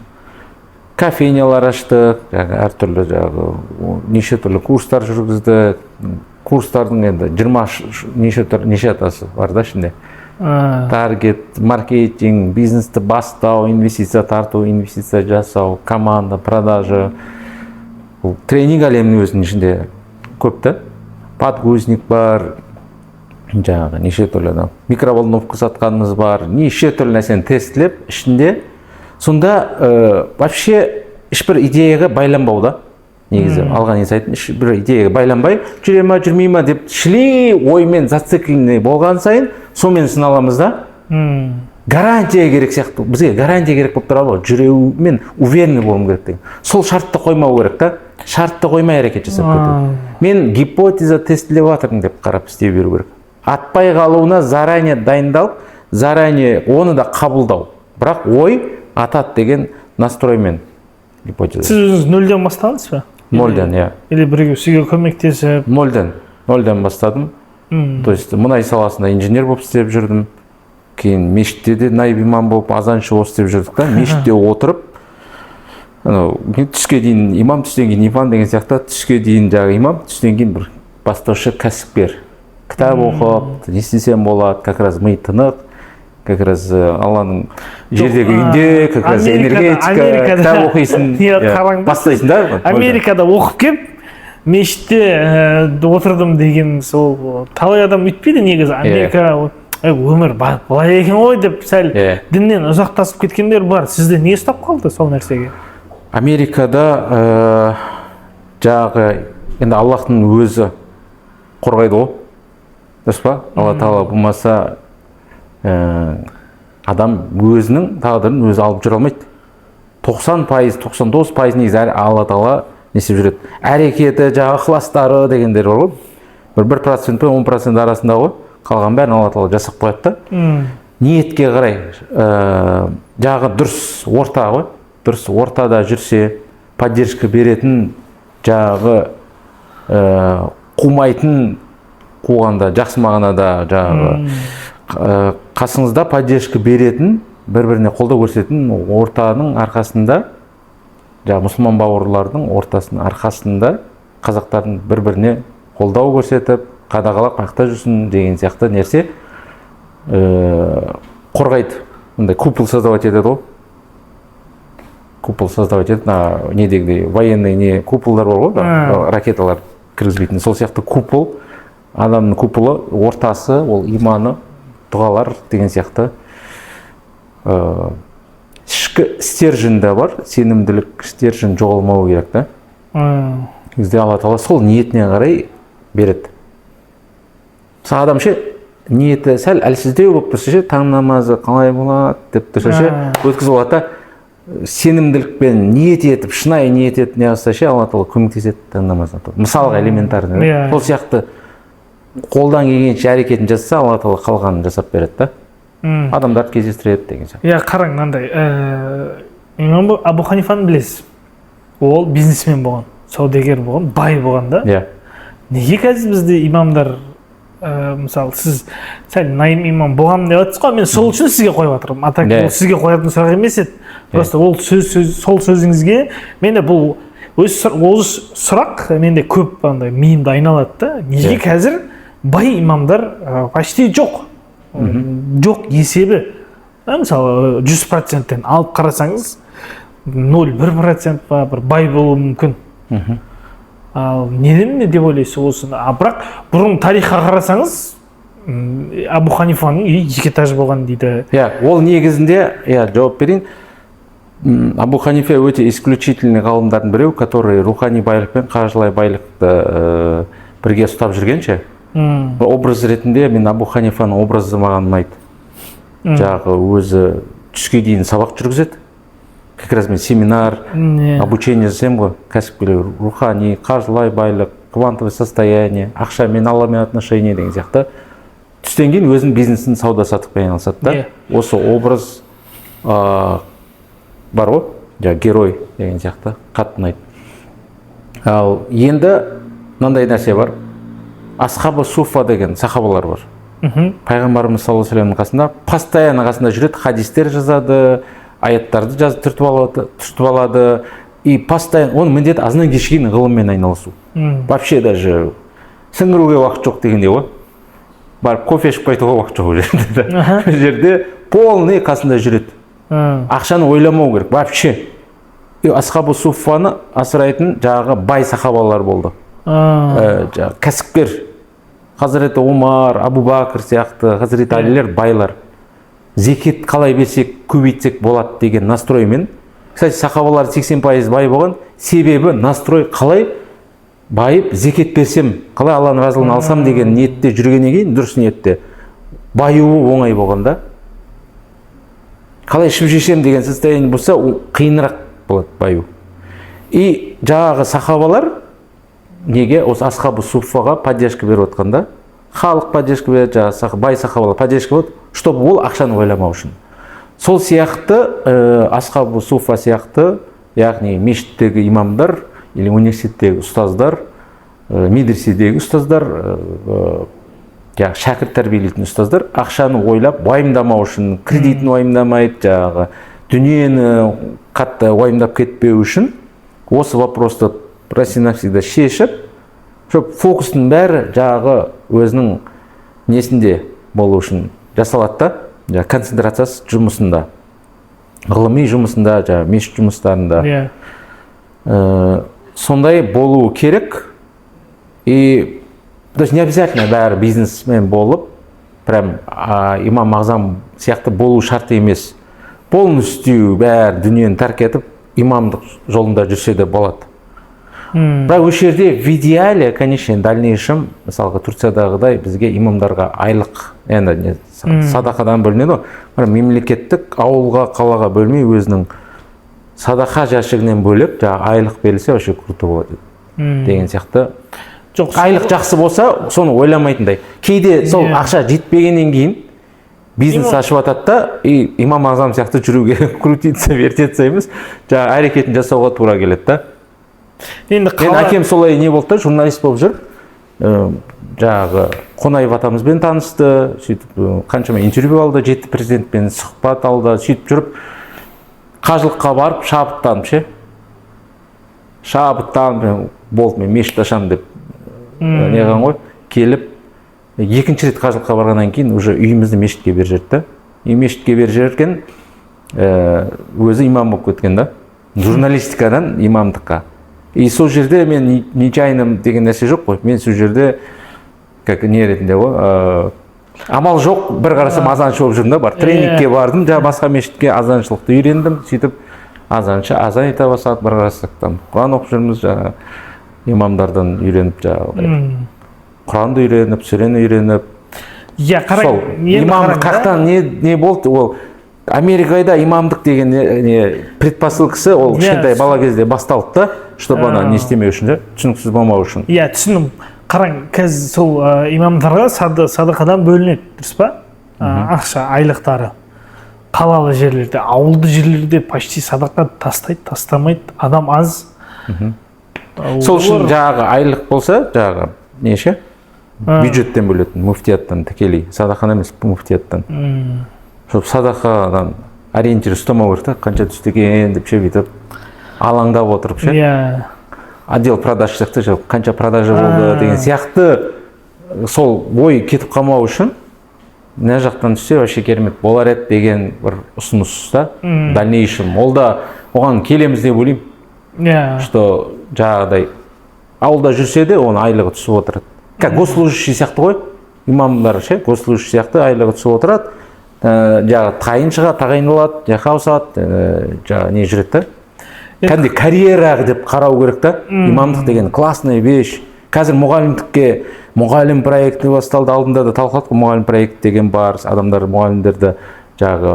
Кофейнялар аштық, әртүрлі жаңағы неше түрлі курстар жүргізді. Курстардың енді 20 неше атасы бар да ішінде. Таргет, маркетинг, бизнесті бастау, инвестиция тарту, инвестиция жасау, команда, продажа. Тренинг әлемінің өзінің ішінде көп та. Подгузник бар, жаңағы неше түрлі микроволновка сатқанымыз бар, неше түрлі нәрсені тестілеп ішінде. Сонда вообще ешбір идеяға байланбау да. Негізі алған инсайтын бір идеяға байланбай, жүре ма, жүрмей ма деп шли оймен зацикленный болған сайын сонымен сыналамыз да. Гарантия керек сияқты. Бізге гарантия керек болып тұрады ғой. Жүреумен уверенный болуым керек деген. Сол шартты қоймау керек та. Шартты қоймай әрекет жасап кету. Мен гипотеза тестілеп жатырмын деп қарап істей беру керек. Атпай қалуына заранее дайындалып, заранее оны да қабылдау. Бірақ ой атат деген настроймен гипотеза. Сіз өзіңіз нөлден бастадыңыз ба? Нөлден, иә. Или біреу сізге көмектесіп? Нөлден бастадым. То есть мұнай саласында инженер болып істеп жүрдім. Кейін мешітте де наиб имам болып азаншы болып істеп жүрдік та. Мешітте отырып, түске дейін имам, түстен кейін имам деген сияқты, түске дейін жағы имам, түстен кейін бір бастаушы кәсіпкер. Кітап оқып, не істесем болады, как раз ми тынық, как раз Алланың жердегі үйінде, как раз энергетика, кітап оқисың, бастайсың да. Америкада оқып кеп, мешітте отырдым деген сол талай адам үйтпейді негізі. Америка өмір былай екен ғой деп сәл діннен ұзақтасып кеткендер бар. Сізде не ұстап қалды сол нәрсеге? Америкада жағы енді Аллахтың өзі қорғайды ғой. Дұрыс па? Алла тағала болмаса адам өзінің тағдырын өзі алып жүре алмайды. 90%, 99% негізі Алла тағала не істеп жүреді. Әрекеті, жағы ықыластары дегендер бар ғой. Бір 1% пен 10% арасында ғой. Қалған бәрін Алла тағала жасап қояды да. Ниетке қарай жағы дұрыс орта ғой. Дұрыс ортада жүрсе, поддержка беретін, жағы қумайтын, қуғанда, жақсы мағынада жағы қасыңызда поддержка беретін, бір-біріне қолдау көрсететін ортаның арқасында, жағы мұсылман бауырлардың ортасының арқасында қазақтардың бір-біріне қолдау көрсетіп, қадағалап қақта жүрсін деген сияқты нәрсе қорғайды. Мындай купол создавать етеді ғой. Купол создавать етеді. Недегідей военный не куполдар бар ғой, ракеталар кіргізбейтін. Сол сияқты купол, адамның куполы, ортасы, ол иманы, дұғалар деген сияқты ішкі стержень да бар, сенімділік стержень жоғалмау керек та. Бізде Алла тағала сол ниетіне қарай береді. Мысалы адам ше ниеті сәл әлсіздеу болып тұрса ше, таң намазы қалай болады деп тұрса ше, өткізіп алады да, сенімділікпен ниет етіп, шынайы ниет етіп не қылса ше, Алла тағала көмектеседі таң намазына. Мысалға элементарный. Сол сияқты қолдан келгенше әрекетін жасаса, Алла тағала қалғанын жасап береді да. Адамдарды кездестіреді деген сияқты. Иә, қараң мынандай, имам Абу Ханифаны білесіз. Ол бизнесмен болған, саудагер болған, бай болған да. Иә. Неге қазір бізде имамдар, мысалы, сіз сәл наим имам болғанмын деп жатсыз ғой, мен сол үшін сізге қойып жатырмын. Атак ол сізге қоятын сұрақ емес еді. Просто ол сол сөзіңізге менде бұл өз сұрақ менде көп андай миымды айналады да. Неге қазір бай имамдар почти жоқ? Жоқ есебі. Мысалы 100%-тен алып қарасаңыз 0,1% ба бір бай болуы мүмкін. Ал неден деп ойлайсыз осыны? Бірақ бұрын тарихқа қарасаңыз Абу Ханифаның үйі 2 этаж болған дейді. Иә, ол негізінде, жауап берейін. Абу Ханифа өте исключительный ғалымдардың біреу, который рухани байлық пен қаржылай байлықты бірге ұстап жүргенше. Образ ретінде мен Абу Ханифаның образы маған ұнайды. Жағы өзі түске дейін сабақ жүргізеді. Как раз мен семинар, обучение жасаймын ғой. Кәсіпкерлер рухани, қаржылай байлық, квантовое состояние, ақша мен Алламен отношения деген сияқты. Түстен кейін өзінің бизнесін сауда-саттықпен айналысады да. Осы образ бар ғой, герой деген сияқты қатты ұнайды. Ал енді мынандай нәрсе бар. Асхабы суфа деген сахабалар бар. Пайғамбарымыз саллаллаху алейхи вассаламның қасында постоянно қасында жүреді, хадистер жазады, аяттарды жазып түртіп алады. И постоянно оның міндеті азаннан кешке дейін ғылыммен айналысу. Вообще даже сіңіруге уақыт жоқ дегендей ғой. Барып кофе ішіп қайтуға уақыт жоқ жерде. Бұл жерде полный қасында жүреді. Ақшаны ойламау керек вообще. Асхабу суффаны асырайтын жағы бай сахабалар болды. Кәсіпкер Хазіреті Умар, Абу Бакр сияқты, Хазіреті Алилер байлар. Зекет қалай берсек, көбейтсек болады деген настроймен. Кстати, сахабалар 80% бай болған. Себебі настрой қалай байып, зекет берсем, қалай Алланың разылығын алсам деген ниетте жүргеннен кейін, дұрыс ниетте. Баюы оңай болғанда. Қалай ішіп жесем деген состояние болса, қиынырақ болады баю. И жаңағы сахабалар неге осы асхабы суффаға поддержка беріп отқанда, халық поддержка береді, жаңағы бай сахабалар поддержка береді, чтобы ол ақшаны ойламау үшін. Сол сияқты асхабы суффа сияқты, яғни мешіттегі имамдар или университеттегі ұстаздар, медреседегі ұстаздар, шәкірт тәрбиелейтін ұстаздар ақшаны ойлап уайымдамау үшін, кредитін уайымдамайды, жаңағы дүниені қатты уайымдап кетпеу үшін осы вопросты раз и навсегда шешіп, щоб фокустың бәрі жағы өзінің несінде болу үшін жасалады да, концентрациясы жұмысында, ғылыми жұмысында, мешіт жұмыстарында. Сондай болу керек. И то есть не обязательно бәрі бизнесмен болып, прям имам ағзам сияқты болу шарты емес. Полностью бәрі дүниені тәрк етіп, имамдық жолында жүрсе де болады. Бірақ осы жерде в идеале, конечно, дальнейшем, мысалға Турциядағыдай бізге имамдарға айлық, енді садақадан бөлінеді ғой. Мемлекеттік ауылға, қалаға бөлмей өзінің садақа жәшігінен бөліп, айлық берілсе вообще круто болады деген сияқты. Айлық жақсы болса, соны ойламайтындай. Кейде сол ақша жетпегеннен кейін бизнес ашып атады да, имам ағзам сияқты жүруге крутиться, вертеться емес, әрекетін жасауға тура келеді да. Енді әкем солай не болды да, журналист болып жүр, жаңағы Қонаев атамызбен танысты, сөйтіп қаншама интервью алды, 7 президентпен сұхбат алды, сөйтіп жүріп қажылыққа барып шабыттанып, шабыттанып болды, мен мешіт ашамын деп неған ғой, келіп екінші рет қажылыққа барғаннан кейін уже үйімізді мешітке беріп жіберді. Мешітке беріп жіберген өзі имам болып кеткен да, журналистикадан имамдыққа. И сол жерде мен нечайным деген нәрсе жоқ қой. Мен сол жерде как не ретінде ғой, амал жоқ, бір қарасам азаншы болып жүрдім да, бар тренингке бардым, басқа мешітке азаншылықты үйрендім, сөйтіп азаншы азан ете бастады, бір қарасақ Құран оқып жүрміз, имамдардан үйреніп, Құранды үйреніп, сүрені үйреніп. Сол имамдық қақтан не болды, ол Америкада имамдық деген предпосылкасы ол кішкентай бала кезде басталды да, чтобы ана не істемеу үшін, түсініксіз болмау үшін. Иә, түсіндім. Қараң, қазір сол имамдарға садақадан бөлінеді, дұрыс па? Ақша, айлықтары. Қалалы жерлерде, ауылды жерлерде почти садақа тастайды, тастамайды, адам аз. Сол үшін жаңағы айлық болса, жаңағы неше? Бюджеттен бөлетін, муфтияттан тікелей, садақаны емес, муфтияттан. Щоб садақадан ориентир ұстамау керек та, қанша түстеген деп бүйтіп алаңдап отырып отдел продаж сияқты, қанша продажа болды деген сияқты сол ой кетіп қалмау үшін мына жақтан түссе вообще керемет болар еді деген бір ұсыныс та, дальнейшем. Ол да оған келеміз деп ойлаймын, что жаңағыдай ауылда жүрсе де оның айлығы түсіп отырады. Как госслужащий сияқты ғой, имамдар госслужащий сияқты айлығы түсіп отырады. жаңағы тайыншыға тағайындалады, жаққа ауысады, жаңағы не жүреді да. Кәдімгі карьера деп қарау керек та. Имамдық деген классная вещь. Қазір мұғалімдікке мұғалім проекті басталды, алдында да талқыладық, мұғалім проект деген бар, адамдар мұғалімдерді жағы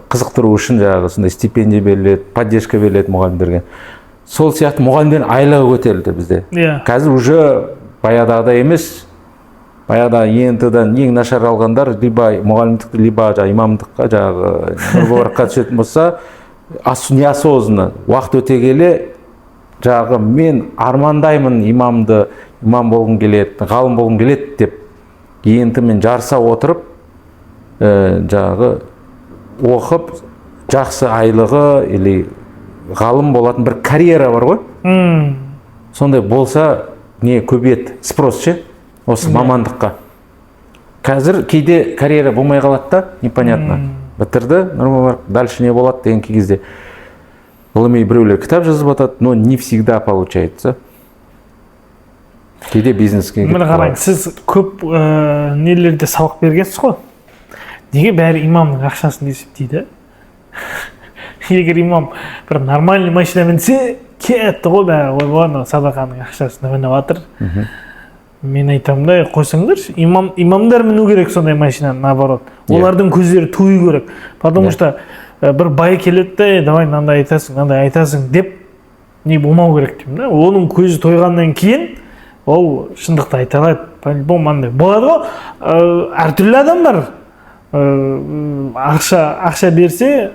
қызықтыру үшін жағы сондай стипендия беріледі, поддержка беріледі мұғалімдерге. Сол сияқты мұғалімдердің айлығы көтерілді бізде. Қазір уже баяғыда емес, баяғыда ЕНТ-дан ең нашар алғандар либо мұғалімдікті, либо имамдыққа жағы нұрбаларқа түсетін болса, неосознанно уақыт өте келе жағы мен армандаймын имам болғым келеді, ғалым болғым келеді деп ЕНТ-мен жарыса отырып жағы оқып жақсы айлығы или ғалым болатын бір карьера бар ғой. Сондай болса не көбейеді, спрос ше осы мамандыққа. Қазір кейде карьера болмай қалады да, непонятно. Бітірді, нормально, дальше не болады деген кезде ғылыми біреулер кітап жазып жатады, но не всегда получается. Кейде бизнеске міне қараңыз, сіз көп нелерде сабақ бергенсіз ғой. Неге бәрі имамның ақшасын есептейді? Егер имам бір нормальный машина мінсе, кетті ғой бәрі, ой, садақаның ақшасын мініп жатыр. Мен айтамын да, қойсаңдаршы, имамдар міну керек сондай машинаны, наоборот. Олардың көздері туы керек. Потому что бір бай келеді, давай мынандай айтасың деп не болмау керек деймін да. Оның көзі тойғаннан кейін ол шындықты айта алады. По-любому андай болады ғой. Әртүрлі адам бар. Ақша берсе,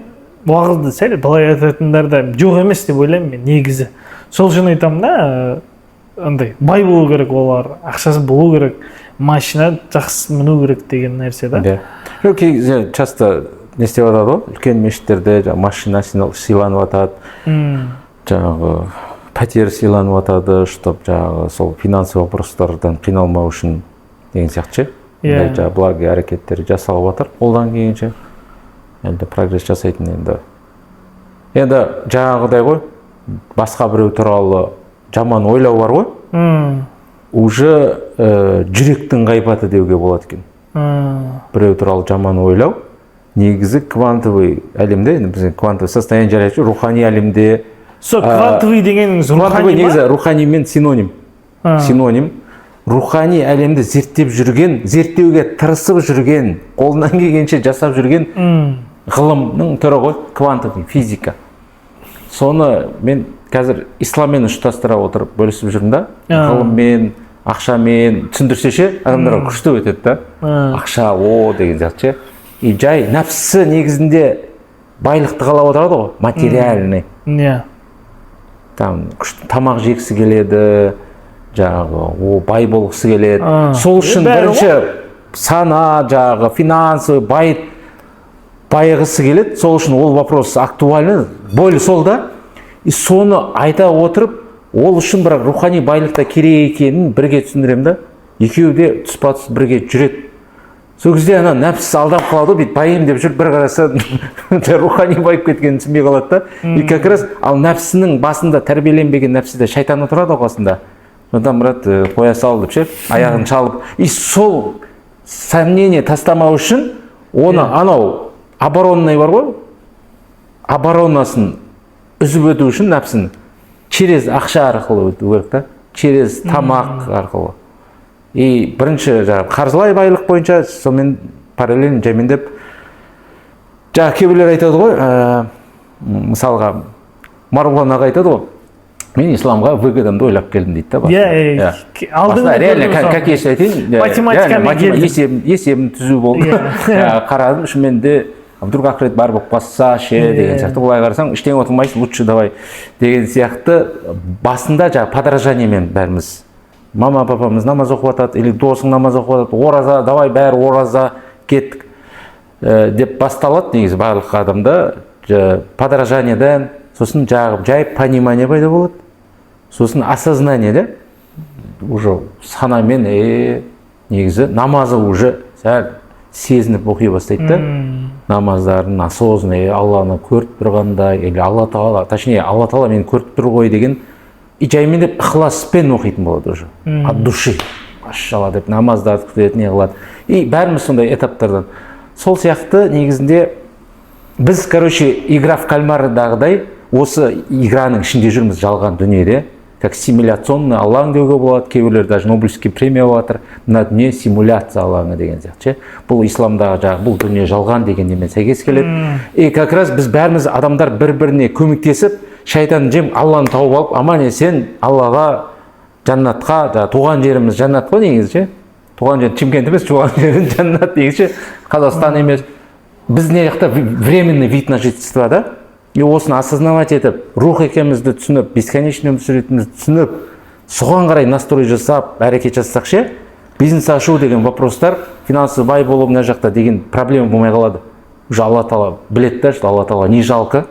уағызды сәл былай айтатындар да жоқ емес деп ойлаймын мен негізі. Сол үшін айтамын да, андай бай болу керек олар, ақшасы болу керек, машина жақсы міну керек деген нәрсе да. Жоқ, часто не істеп жатады ғой, үлкен мешіттерде машина сыйланып жатады, жаңағы пәтер сыйланып жатады, чтоб жаңағы сол финансовый вопростардан қиналмау үшін деген сияқты. Жаңағы благо әрекеттер жасалып жатыр, қолдан келгенше. Енді прогресс жасайтын енді. Енді жаңағыдай ғой, басқа біреу туралы жаман ойлау бар ғой, уже жүректің ғайбаты деуге болады екен. Біреу туралы жаман ойлау, негізі квантовый әлемде, біздің квантовый состояние жарайды, рухани әлемде. Квантовый дегеніңіз рухани ма? Негізі рухани мен синоним. Рухани әлемді зерттеп жүрген, зерттеуге тырысып жүрген, қолынан келгенше жасап жүрген ғылымның түрі ғой, квантовый физика. Соны мен қазір исламмен ұштастыра отырып бөлісіп жүрмін да, ғылыммен, ақшамен түсіндірсе ше, адамдарға күшті өтеді да. Ақша, деген сияқты ше. И жай нәпсі негізінде байлықты қалап отырады ғой, материальный. Там тамақ жегісі келеді, жаңағы бай болғысы келеді. Сол үшін бірінші сана, жаңағы финансовый байығысы келеді. Сол үшін ол вопрос актуальны, более сол да. И соны айта отырып, ол үшін бірақ рухани байлықта керек екенін бірге түсіндірем да. Екеуі де тұспа-тұс бірге жүреді. Сол кезде ана нәпсі алдап қалады, бейт байым деп жүріп бір қараса рухани байып кеткенін түсінбей қалады да. И как раз ал нәпсінің басында тәрбиеленбеген нәпсіде шайтан отырады қасында. Содан брат қоя сал деп ше, аяғын шалып. И сол сомнение тастамау үшін оны анау оборонный бар ғой, оборонасын үзіп өту үшін нәпсін через ақша арқылы өту керек та, через тамақ арқылы. И бірінші қаржылай байлық бойынша сонымен параллельно жамендеп, кейбіреулер айтады ғой, мысалға Марғұлан аға айтады ғой, мен исламға выгодамды ойлап келдім дейді да. Басында реально, как если айтайын, есебін түзу болды, қарадым, шынымен де вдруг ақырет бар болып қалса ше деген сияқты, олай қарасаң іштен отырмайсың, лучше давай деген сияқты. Басында подражаниемен бәріміз, мама папамыз намаз оқып жатады, или досың намаз оқып жатады, ораза, давай бәрі ораза кеттік деп басталады негізі барлық адамда. Подражаниеден сосын жай понимание пайда болады, сосын осознание да, уже санамен негізі намазы уже сәл сезініп оқи бастайды да. Намаздарын осознанно Алланы көріп тұрғандай, или Алла Тағала, точнее Алла Тағала мені көріп тұр ғой деген, и жаймен деп ықыласпен оқитын болады уже, от души, машалла деп намаздарды күтеді, не қылады. И бәріміз сондай этаптардан. сол сияқты негізінде біз, короче, игра в кальмардағыдай осы играның ішінде жүрміз, жалған дүниеде. Как симуляционный алаң деуге болады, кейбіреулер даже Нобелевский премия алатыр. Мына дүние симуляция алаңы деген сияқты. Бұл исламдағы жағы, бұл дүние жалған деген немен сәйкес келеді. И как раз біз бәріміз адамдар бір-біріне көмектесіп, шайтан жем Алланы тауып алып, аман есен Аллаға, жаннатқа, туған жеріміз жаннат қой негізі. Туған жер Шымкент емес, туған жерім жаннат негізі. Қазақстан емес. Біз не жақта временный вид на жительство, да? И осыны осознавать етіп, рух екенімізді түсініп, бесконечный өмір сүретінімізді түсініп, соған қарай настрой жасап, әрекет жасасақ ше, бизнес ашу деген вопростар, финансовый бай болу мына жақта деген проблема болмай қалады. Уже Алла Тағала біледі да, что Алла Тағала не жалко,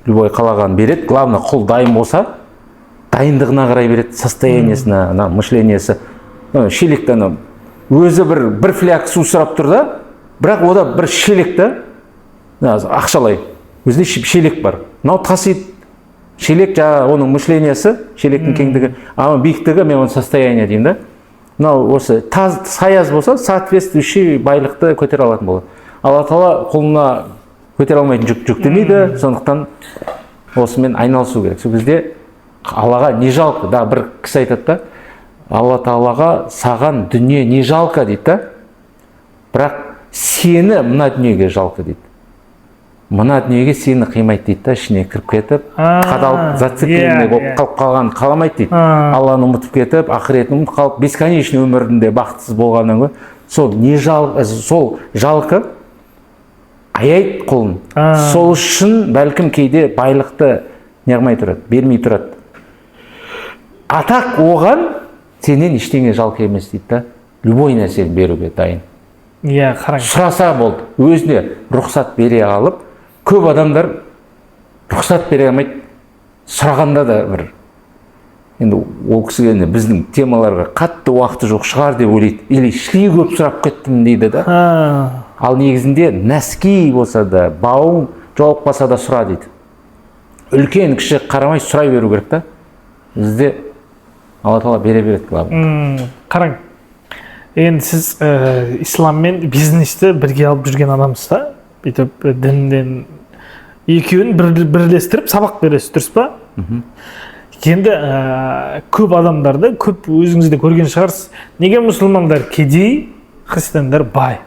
любой қалағанын береді. Главное, құл дайын болса, дайындығына қарай береді, состояниесіне, мышлениясы. Шелекті өзі бір фляг су сұрап тұр да, бірақ ода бір шелек та, ақшалай. Өзінде шелек бар. Мынау тасиды. Шелек жаңағы оның мышлениясы, шелектің кеңдігі, ama биіктігі, мен оның состояние деймін да. Мынау осы саяз болса, соответствующий байлықты көтере алатын болады. Алла Тағала қолына көтере алмайтын жүктемейді, сондықтан осымен айналысу керек. Сол кезде Аллаға не жалко, да, бір кісі айтады да, Алла Тағалаға саған дүние не жалко дейді да, бірақ сені мына дүниеге жалко дейді. Мына дүниеге сені қимайды дейді да, ішіне кіріп кетіп, қадалып, зацикленный болып қалып қалғанын қаламайды дейді. Алланы ұмытып кетіп, ақыретін ұмытып қалып, бесконечный өмірінде бақытсыз болғаннан ғой, сол жалқы аяйды құлын. Сол үшін бәлкім кейде байлықты неғмай тұрады, бермей тұрады. Атақ оған сенен ештеңе жалқы емес дейді да, любой нәрсені беруге дайын. Қараң. Сұраса болды, өзіне рұқсат бере алып, көп адамдар рұқсат бере алмайды, сұрағанда да бір. Енді ол кісіге біздің темаларға қатты уақыты жоқ шығар деп ойлайды. Или шли көп сұрап кеттім дейді да. Ал негізінде нәски болса да, бауың жолықпаса да сұра дейді. Үлкен кіші қарамай сұрай беру керек та. Бізде Алла Тағала бере береді. Қараң. Енді сіз ислам мен бизнесті бірге алып жүрген адамсыз да? Бүйтіп дінден екеуін бірлестіріп сабақ бересіз, дұрыс па? Енді көп адамдарды, көп өзіңізде көрген шығарсыз. Неге мұсылмандар кедей, христиандар бай?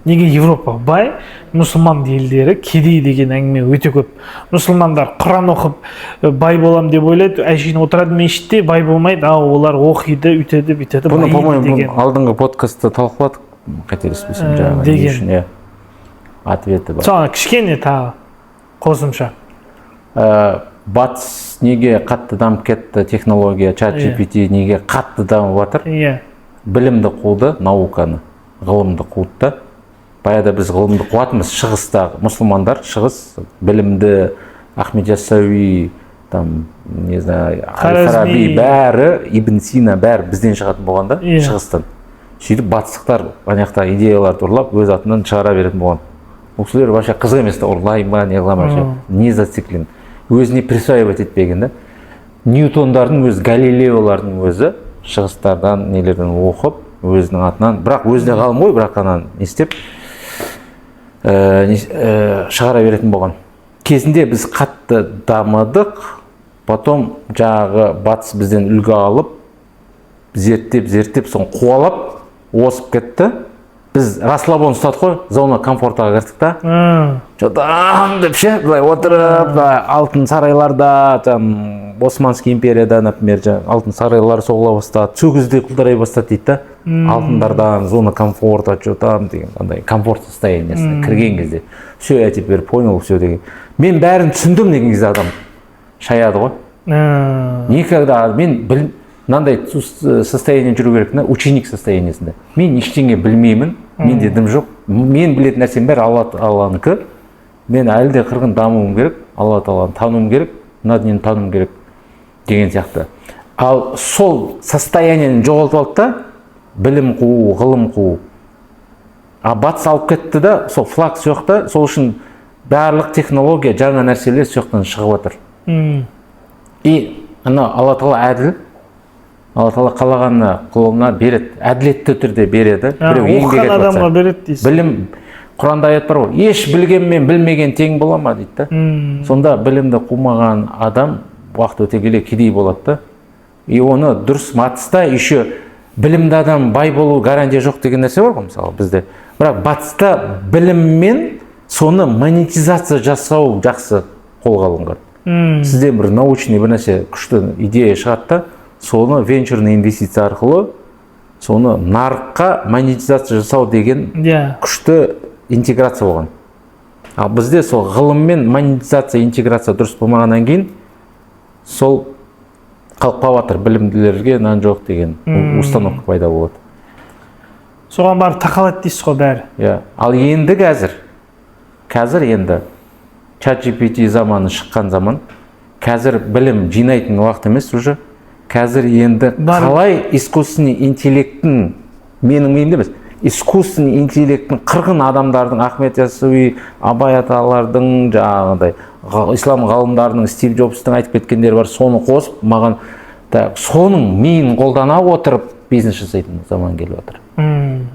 Неге Европа бай, мұсылман елдері кедей деген әңгіме өте көп. Мұсылмандар Құран оқып бай болам деп ойлайды, әшейін отырады мешітте, бай болмайды, олар оқиды, үйтеді, бүйтеді. Бұны, по-моему, алдыңғы подкастта талқыладық, қателеспесем жаңағы деген ответі бар. Соны кішкене тағы қосымша. Батыс неге қатты дамып кетті, технология, чат GPT неге қатты дамып жатыр? Білімді қуды, науканы, ғылымды қуды. Баяда біз ғылымды қуатымыз шығыстағы мұсылмандар, шығыс білімді, Ахмед Яссауи, не знаю, Хараби, бәрі, Ибн Сина, бәрі бізден шығатын болғанда, шығыстан. Сөйтіп батыстықтар анаяқта идеяларды ұрлап, өз атынан шығара беретін болған. Ол кісілер вообще қызық емес та, ұрлай ма, не қыла не зациклен. Өзіне присваивать етпеген да. Ньютондардың өзі, Галилеолардың өзі шығыстардан нелерден оқып, өзінің атынан, бірақ өзіне ғалым ғой, бірақ анан не істеп шығара беретін болған. Кезінде біз қатты дамыдық, потом жағы батыс бізден үлгі алып, зерттеп, соң қуалап, осып кетті. Біз расслабон ұстадық қой, зона комфортаға кірдік та. Жодан деп ше, былай отырып, алтын сарайларда, Османский империяда, например, алтын сарайлар соғыла бастады, сөгізде құлдырай бастады дейді да. Алтындардан, зона комфорта, жодан деген, андай комфорт состояниясына кірген кезде. Все, я теперь понял, все деген. Мен бәрін түсіндім деген кезде адам шаяды ғой. Никогда, мен мынандай состояние жүру керек, ученик состояниесінде. Мен ештеңе білмеймін, менде дым жоқ. Мен білетін нәрсем бәрі Алланыкі. Мен әлі де қырғын дамуым керек, Алла Тағаланы тануым керек, мына дүниені тануым керек деген сияқты. Ал сол состояниені жоғалтып алды да, білім қуу, ғылым қуу. Батыс алып кетті да, сол флаг соқта, сол үшін барлық технология, жаңа нәрселер соқтан шығып отыр. И Алла Тағала әділ. Алла Тағала қалағанына құлына береді, әділетті түрде береді. Оқыған адамға береді дейсіз. Білім Құранда аят бар ғой, еш білген мен білмеген тең бола ма дейді да. Сонда білімді қумаған адам уақыт өте келе кедей болады да. И оны дұрыс батыста еще білімді адам бай болу гарантия жоқ деген нәрсе бар ғой мысалы бізде. Бірақ батыста біліммен соны монетизация жасау жақсы қолға алынған. Сізде бір научный бір нәрсе күшті идея шығады да, соны венчурный инвестиция арқылы соны нарыққа монетизация жасау деген күшті интеграция болған. Ал бізде сол ғылыммен монетизация, интеграция дұрыс болмағаннан кейін сол қалып жатыр, білімділерге нан жоқ деген установка пайда болады. Соған барып тақалады дейсіз ғой бәрі. Ал енді қазір енді ChatGPT заманы шыққан заман, қазір білім жинайтын уақыт емес уже. Қазір енді қалай искусственный интеллекттің, менің миымда емес, искусственный интеллекттің қырғын адамдардың, Ахмет Яссауи, Абай аталардың, жаңағыдай ислам ғалымдарының, Стив Джобстың айтып кеткендері бар, соны қосып, маған соның миын қолдана отырып бизнес жасайтын заман келіп отыр.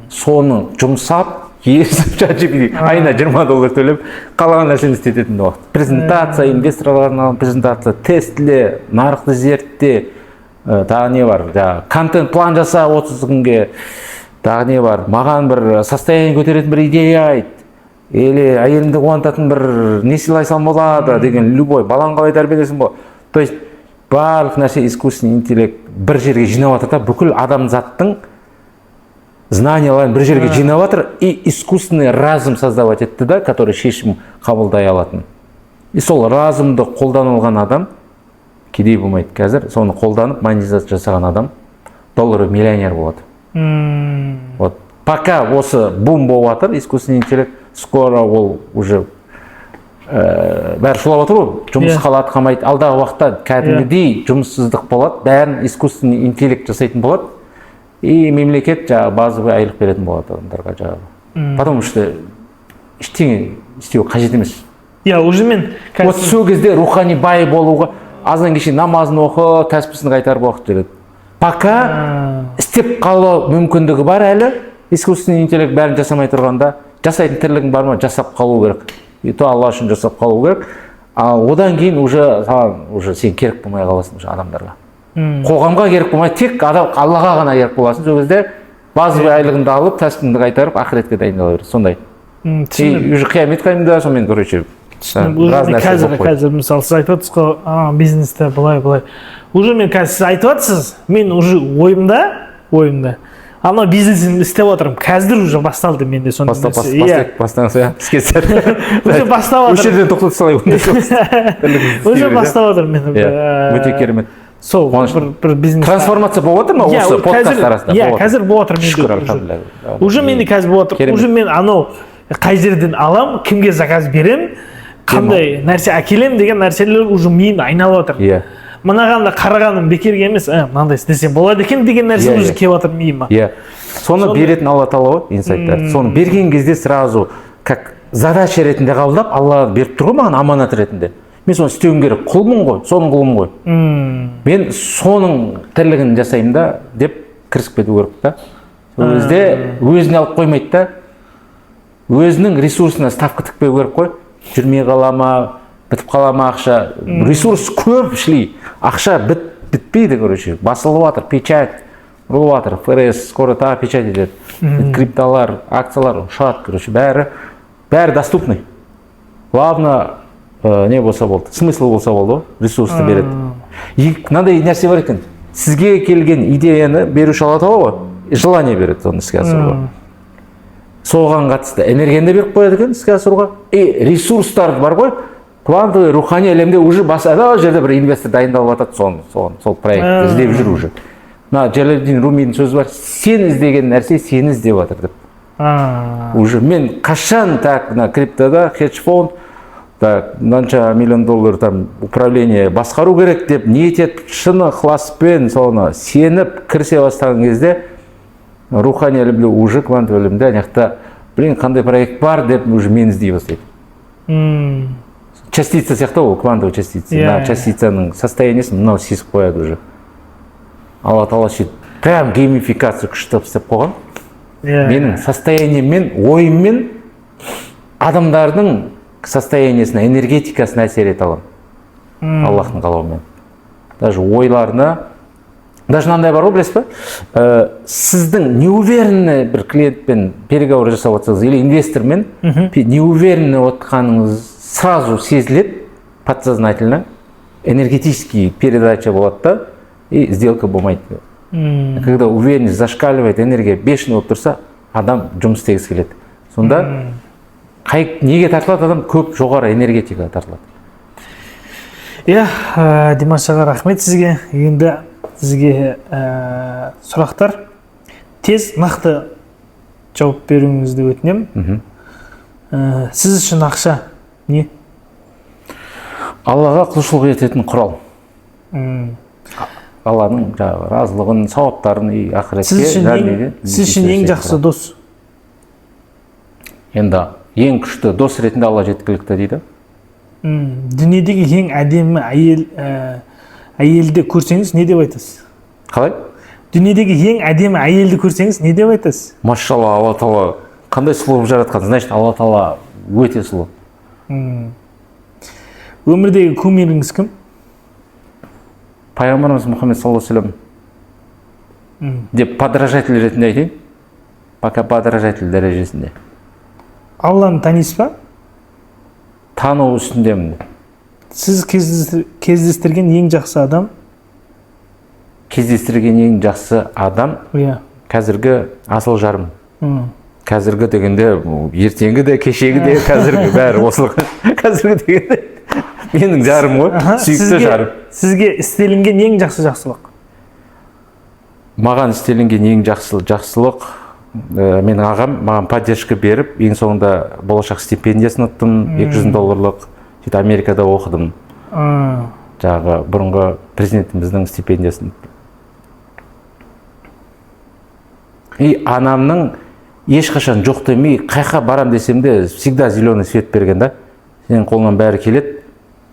Соны жұмсап, ChatGPT айына $20 төлеп, қалаған нәрсені істететін уақыт. Презентация, инвесторларға презентация, тестіле, нарықты зертте, тағы не бар, контент план жаса 30 күнге, тағы не бар, маған бір состояние көтеретін бір идея айт, или әйелімді қуантатын бір не сыйласам болады деген, любой, балаң қалай тәрбиелесің болады. То есть барлық нәрсе искусственный интеллект бір жерге жинап жатыр да, бүкіл адамзаттың знанияларын бір жерге жинап жатыр, и искусственный разум создавать етті да, который шешім қабылдай алатын. И сол разумды қолданылған адам кедей болмайды. Қазір соны қолданып монетизация жасаған адам доллары миллионер болады. Вот пока осы бум болып жатыр, искусственный интеллект, скоро ол уже бәрі шулап отыр ғой, жұмыс қалады, қалмайды. Алдағы уақытта кәдімгідей жұмыссыздық болады, бәрін искусственный интеллект жасайтын болады. И мемлекет базовый айлық беретін болады адамдарға жаңағы. Потому что ештеңе істеу қажет емес. Уже мен вот сол кезде рухани бай болуға аздан кешке намазын оқы, тәспісін қайтарып оқып жүреді. Пока істеп қалу мүмкіндігі бар әлі, искусственный интеллект бәрін жасамай тұрғанда, жасайтын тірлігің бар ма, жасап қалу керек. И то Алла үшін жасап қалу керек. Ал одан кейін уже сен керек болмай қаласың адамдарға. Қоғамға керек болмай, тек Аллаға ғана керек боласың. Сол кезде базовый айлығыңды алып, тәспіңді қайтарып, ақыретке дайындала бересің. Сондай. Уже қиямет қайымда сонымен короче. Қазір мысалы сіз айтып отырсыз ғой, бизнесте былай. Уже мен қазір сіз айтып отырсыз, мен уже ойымда. Ана бизнесін істеп отырмын. Қазір уже басталды менде сондай нәрсе. Бастаңыз, іске сәт. Уже бастап отырмын. Осы жерден тоқтата салайын. Уже бастап отырмын мен. Өте керемет. Сол бір бизнес. Трансформация болып отыр ма осы подкаст арасында? Қазір болып отыр менде. Уже менде қазір болып отыр. Уже мен анау қай жерден алам, кімге заказ берем, қандай нәрсе әкелем деген нәрселер уже миым айналып отыр. Мынаған да қарағаным бекерге емес, мынандай істесем болады екен деген нәрсе уже келіп отыр миыма. Соны беретін Алла Тағала ғой, инсайттар. Соны берген кезде сразу как задача ретінде қабылдап, Алла беріп тұр ғой маған аманат ретінде. Мен соны істеуім керек, құлмын ғой, соның құлым ғой. Мен соның тірлігін жасаймын да деп кірісіп кету керек та. Сол кезде өзіне алып қоймайды да, өзінің ресурсына ставка тікпеу керек қой. Жүрмей қалама, бітіп қалама ақша. Ресурс көп шли. Ақша бітпейді, короче. Басылып жатыр, печать, ұрылып жатыр. ФРС скоро тағы печать етеді. Крипталар, акциялар ұшады, короче. Бәрі доступный. Главное, не болса болды, смысл болса болды, ресурсты береді. Мынандай нәрсе бар екен. Сізге келген идеяны беруші алады ғой, желание береді соны іске асыруға. Соған қатысты энергияны беріп қояды екен іске асыруға. И ресурстар бар ғой, квантовый рухани әлемде уже басада жерде бір инвестор дайындалып жатады сол проектті іздеп жүр уже. Мына Джалалиддин Румидің сөзі бар, сен іздеген нәрсе сені іздеп жатыр деп. Уже мен қашан так на криптода хедж фонд мынанша $1 миллион управление басқару керек деп ниет етіп шын ықыласпен соны сеніп кірісе бастаған кезде рухани әлемде уже квантовый әлемде аяқта қандай проект бар деп уже мені іздей бастайды. Частица сияқты ол квантовый частица. Частицаның состояниесін мынау сезіп қояды уже. Алла Тағала сөйтіп прям геймификация күшті істеп қойған. Менің состояниеммен, ойыммен адамдардың состояниесіне, энергетикасына әсер ете аламын. Аллахтың қалауымен. Даже ойларына, даже мынандай бар ғой, білесіз ба? Сіздің неуверенный бір клиентпен переговор жасап отырсаңыз, или инвестормен неуверенный отқаныңыз сразу сезіледі, подсознательно, энергетический передача болады да, и сделка болмайды. Когда уверенность зашкаливает, энергия бешеный болып тұрса, адам жұмыс істегісі келеді. Сонда неге тартылады адам? Көп жоғары энергетика тартылады. Иә, Димаш аға, рахмет сізге. Енді сізге сұрақтар тез, нақты жауап беруіңізді өтінемін. Сіз үшін ақша не? Аллаға құлшылық ететін құрал. Алланың разылығын, сауаптарын и ақыретке жәрдемге. Сіз үшін ең жақсы дос? Енді ең күшті дос ретінде Алла жеткілікті дейді. Дүниедегі ең әдемі әйелді көрсеңіз, не деп айтасыз? Қалай? Дүниедегі ең әдемі әйелді көрсеңіз, не деп айтасыз? Машалла, Алла Тағала қандай сұлу жаратқан, значит, Алла Тағала өте сұлу. Өмірдегі кумиріңіз кім? Пайғамбарымыз Мұхаммед саллаллаху алейхи вассалам деп подражатель ретінде айтайын. Пока подражатель дәрежесінде. Алланы танисыз ба? Тану үстіндемін. Сіз кездестірген ең жақсы адам? Кездестірген ең жақсы адам қазіргі асыл жарым. Қазіргі дегенде ертеңгі де, кешегі де, қазіргі бәрі осы. Қазіргі дегенде менің жарым ғой, сүйікті жарым. Сізге істелінген ең жақсы жақсылық? Маған істелінген ең жақсылық, менің ағам маған поддержка беріп, ең соңында болашақ стипендиясын ұттым, $200, сөйтіп Америкада оқыдым. Жаңағы бұрынғы президентіміздің стипендиясын ұттым. И анамның ешқашан жоқ демей, қайқа барам десем де, всегда зеленый свет берген да. Сенің қолынан бәрі келеді.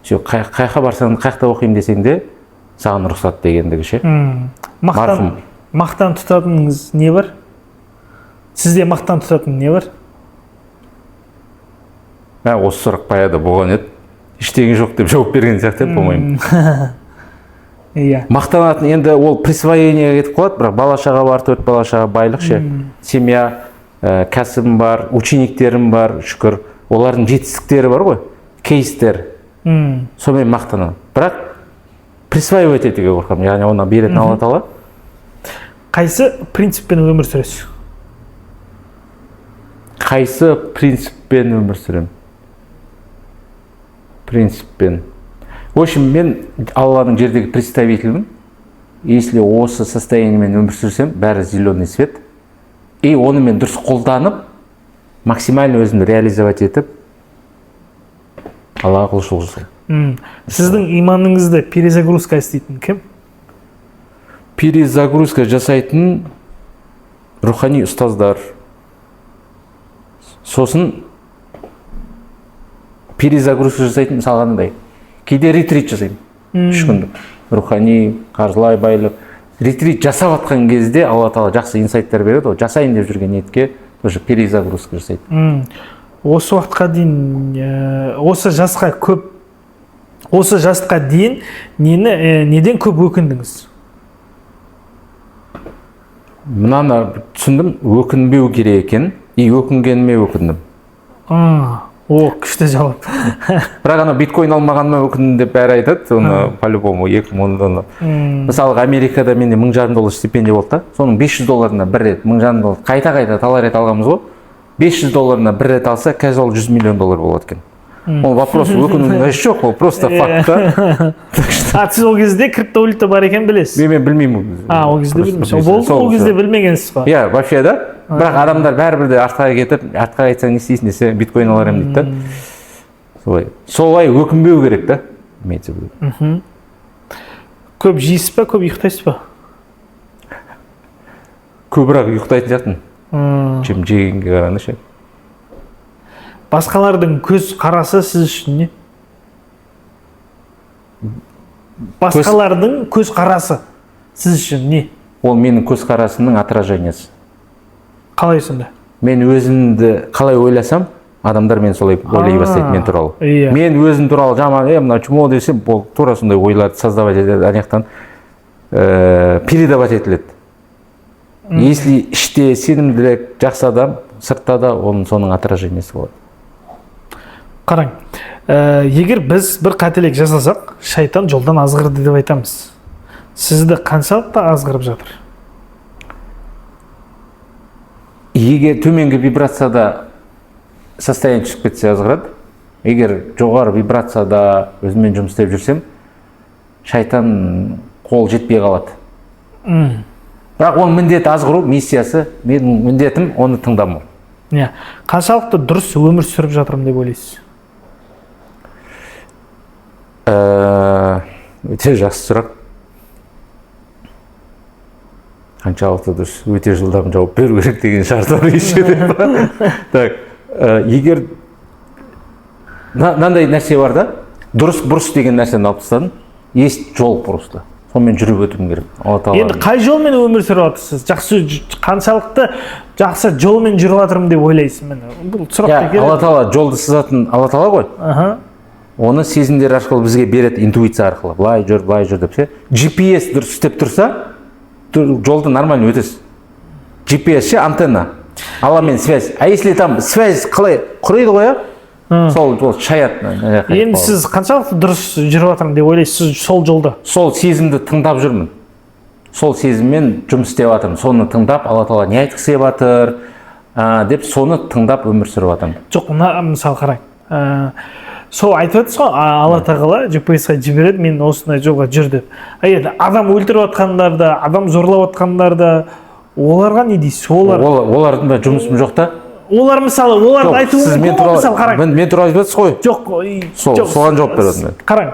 Қайқа барсаң, қайықта оқимын десең де, саған рұқсат дегендігі ше. Мақтан тұтатыныңыз не бар? Сізде мақтан тұтатын не бар? Осы сұрақ баяғыда болған еді. Ештеңе жоқ деп жауап берген сияқты болмаймын. Мақтанатын енді ол присвоение кетіп қалады, бірақ бала-шаға бар, 4 бала-шаға байлық ше. Семья, кәсібім бар, учениктерім бар, шүкір. Олардың жетістіктері бар ғой, кейстер. Сонымен мақтанамын. Бірақ присвоивать етуге қорқамын, яғни оны беретін Алла Тағала. Қайсы принциппен өмір сүресіз? Қайсы принциппен өмір сүремін? Принциппен. В общем, мен Алланың жердегі представителімін. Если осы состояниемен өмір сүрсем, бәрі зеленый свет. И оны мен дұрыс қолданып, максимально өзімді реализовать етіп, Аллаға құлшылық жасаймын. Сіздің иманыңызды перезагрузка істейтін кім? Перезагрузка жасайтын рухани ұстаздар. Сосын перезагрузка жасайтын мысалға қандай. Кейде ретрит жасаймын. 3 күндік. Рухани, қаржылай байлық. Ретрит жасап атқан кезде Алла Тағала жақсы инсайттар береді. Жасайын деп жүрген ниетке тоже перезагрузка жасайды. Осы уақытқа дейін, осы жасқа дейін неден көп өкіндіңіз? Мынаны түсіндім, өкінбеу керек екен, и өкінгеніме өкіндім. Күшті жауап. Бірақ ана биткоин алмағаныма өкіндім деп бәрі айтады, оны по-любому 2010-да. Мысалы, Америкада менде $1,500 стипендия болды да, соның $500 бір рет, $1,500 қайта талай рет алғанбыз ғой. $500 бір рет алса, қазір ол $100 миллион болады екен. Ол вопрос өкінудің жоқ, ол просто факт та. Сіз ол кезде криптовалюта бар екен білесіз? Мен білмеймін. Ол кезде білмейсіз. Ол кезде білмегенсіз ба? Иә, вообще да. Бірақ адамдар бәрібір де артқа кетіп, артқа айтсаң не істейсің десе, биткоин аларым дейді да. Солай өкінбеу керек та. Көп жейсіз ба, көп ұйықтайсыз ба? Көбірек ұйықтайтын сияқтымын. Чем жегенге қарағанда ше. Басқалардың көз қарасы сіз үшін не? Басқалардың көз қарасы сіз үшін не? Ол менің көз қарасымның отражениесі. Қалай сонда? Мен өзімді қалай ойласам, адамдар мен солай ойлай бастайды мен туралы. Иә. Мен өзім туралы жаман, мына чмо десем, ол тура сондай ойларды создавать етеді, анаяқтан передавать етіледі. Если іште сенімдірек, жақсы адам, сыртта да оның соның отражениесі болады. Қараң, егер біз бір қателік жасасақ, шайтан жолдан азғырды деп айтамыз. Сізді қаншалықты азғырып жатыр? Егер төменгі вибрацияда состояние түсіп кетсе азғырады. Егер жоғары вибрацияда өзімен жұмыс істеп жүрсем, шайтан қол жетпей қалады. Бірақ оның міндеті азғыру, миссиясы, менің міндетім оны тыңдамау. Қаншалықты дұрыс өмір сүріп жатырмын деп ойлайсыз? Өте жақсы сұрақ. Қаншалықты дұрыс, өте жылдам жауап беру керек деген шарт бар ешке. Так, егер мынандай нәрсе бар да, дұрыс бұрыс деген нәрсені алып тастадым, есть жол просто. Сонымен жүріп өтуім керек. Енді қай жолмен өмір сүріп жатырсыз? Қаншалықты жақсы жолмен жүріп жатырмын деп ойлайсыз? Бұл сұрақ керек. Алла Тағала жолды сызатын Алла Тағала ғой. Оны сезімдер арқылы бізге береді, интуиция арқылы. Былай жүр деп ше. GPS дұрыс істеп тұрса, жолды нормально өтесіз. GPS ше антенна. Алламен связь. А если там связь қалай құрайды ғой, сол шаят. Енді сіз қаншалықты дұрыс жүріп жатырмын деп ойлайсыз сол жолда? Сол сезімді тыңдап жүрмін. Сол сезіммен жұмыс істеп жатырмын. Соны тыңдап, Алла Тағала не айтқысы келіп жатыр деп соны тыңдап өмір сүріп жатырмын. Жоқ, мысалы қараң. Сол айтып жатсыз ғой, Алла Тағала GPS-ға жібереді, мен осындай жолға жүр деп. Енді адам өлтіріп жатқандарда, адам зорлап жатқандарда, оларға не дейсіз? Олардың да жұмысым жоқ та. Олар мысалы, оларды айту мүмкін ғой, мысалы қараң. Мен туралы айтып жатсыз ғой. Жоқ, соған жауап беремін мен. Қараң,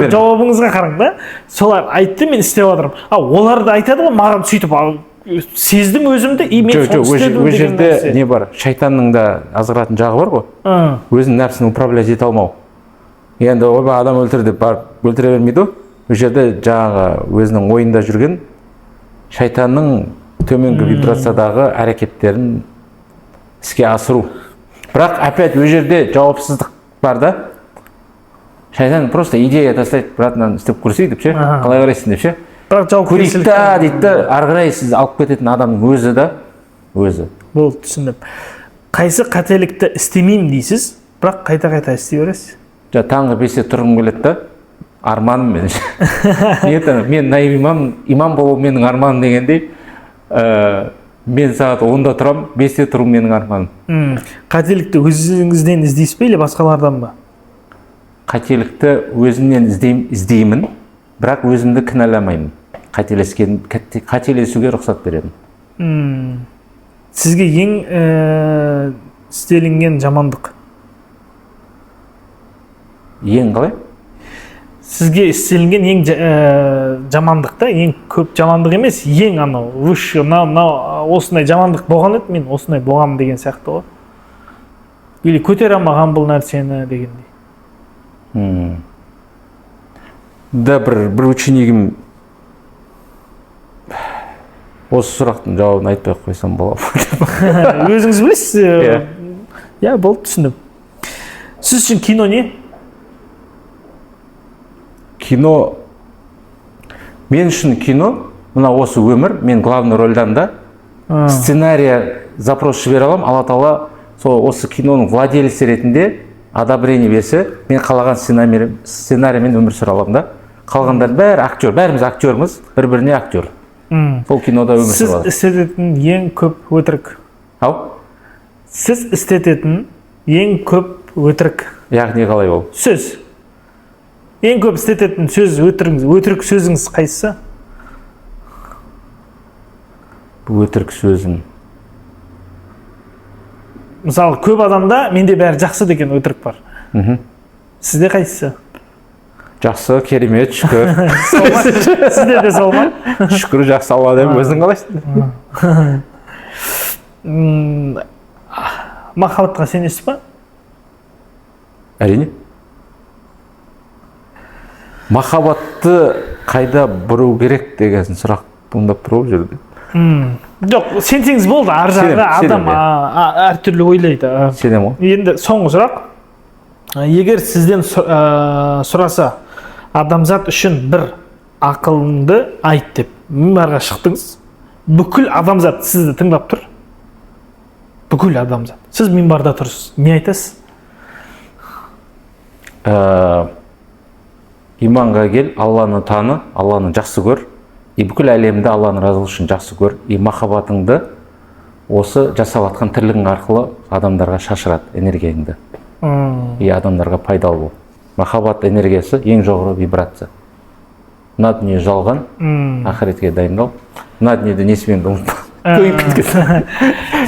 жауабыңызға қараң да. Солар айтты, мен істеп жатырмын. Оларды айтады ғой, маған сөйтіп сездім өзімді, и мен соны істедім деген нәрсе. Жерде не бар? Шайтанның да азғыратын жағы бар ғой. Өзінің нәпсін управлять ете алмау. Енді ойбай адам өлтір деп барып өлтіре бермейді ғой. Ол жерде жаңағы өзінің ойында жүрген шайтанның төменгі вибрациядағы әрекеттерін іске асыру. Бірақ опять ол жерде жауапсыздық бар да. Шайтан просто идея тастайды, братан істеп көрсей деп ше, қалай қарайсың деп ше. Бірақ жауапкершілік дейді, ары қарай сіз алып кететін адамның өзі да, өзі. Болды, түсіндім. Қайсы қателікті істемеймін дейсіз, бірақ қайта-қайта істей бересіз? Таңғы 5-те тұрғым келеді да, арманым мен. Мен наиб имам болу менің арманым дегендей, мен сағат 10-да тұрам, 5-те тұру менің арманым. Қателікті өзіңізден іздейсіз бе, или басқалардан ба? Қателікті өзімнен іздеймін, бірақ өзімді кінәламаймын. Қателесуге рұқсат беремін. Сізге ең істелінген жамандық? Ең қалай? Сізге істелінген ең жамандық та, ең көп жамандық емес, ең анау, выше, осындай жамандық болған еді, мен осындай болғамын деген сияқты ғой. Или көтере алмаған бұл нәрсені дегендей. Да, бір ученигім осы сұрақтың жауабын айтпай қойсам болады. Өзіңіз білесіз? Иә, болды, түсіндім. Сіз үшін кино не? Кино, мен үшін кино, мына осы өмір, мен главный рөлдан да сценария запрос жібере аламын, Алла Тағала осы киноның владелесі ретінде одобрение берсе, мен қалаған сценариймен өмір сүре аламын да. Қалғандар бәрі актер, бәріміз актермыз, бір-біріне актер. Сол кинода өмір сүре аламын. Сіз істететін ең көп өтірік? Сіз істететін ең көп өтірік? Яғни қалай ол? Сөз. Ең көп істететін сөз, өтірік сөзіңіз қайсысы? Өтірік сөзім. Мысалы, көп адамда менде бәрі жақсы деген өтірік бар. Сізде қайсысы? Жақсы, керемет, шүкір. Сізде де сол ма? Шүкір, жақсы, Алла деп өзің қалайсың? Махаббатқа сенесіз ба? Әрине. Махаббатты қайда бұру керек деген сұрақ туындап тұр ол жерде. жоқ, сенсеңіз болды, ар жағы адам әртүрлі ойлайды. Сенем ғой. Енді соңғы сұрақ. Егер сізден сұраса, адамзат үшін бір ақылыңды айт деп, мимбарға шықтыңыз, бүкіл адамзат сізді тыңдап тұр. Бүкіл адамзат. Сіз мимбарда тұрсыз. Не айтасыз? Иманға кел, Алланы таны, Алланы жақсы көр, бүкіл әлемді Алланың разылығы үшін жақсы көр, махаббатыңды осы жасап жатқан тірлігің арқылы адамдарға шашырат энергияңды. Адамдарға пайдалы бол. Махаббат энергиясы ең жоғары вибрация. Мына дүние жалған, ақыретке дайындал. Мына дүниеде несімен көйіп кеткен.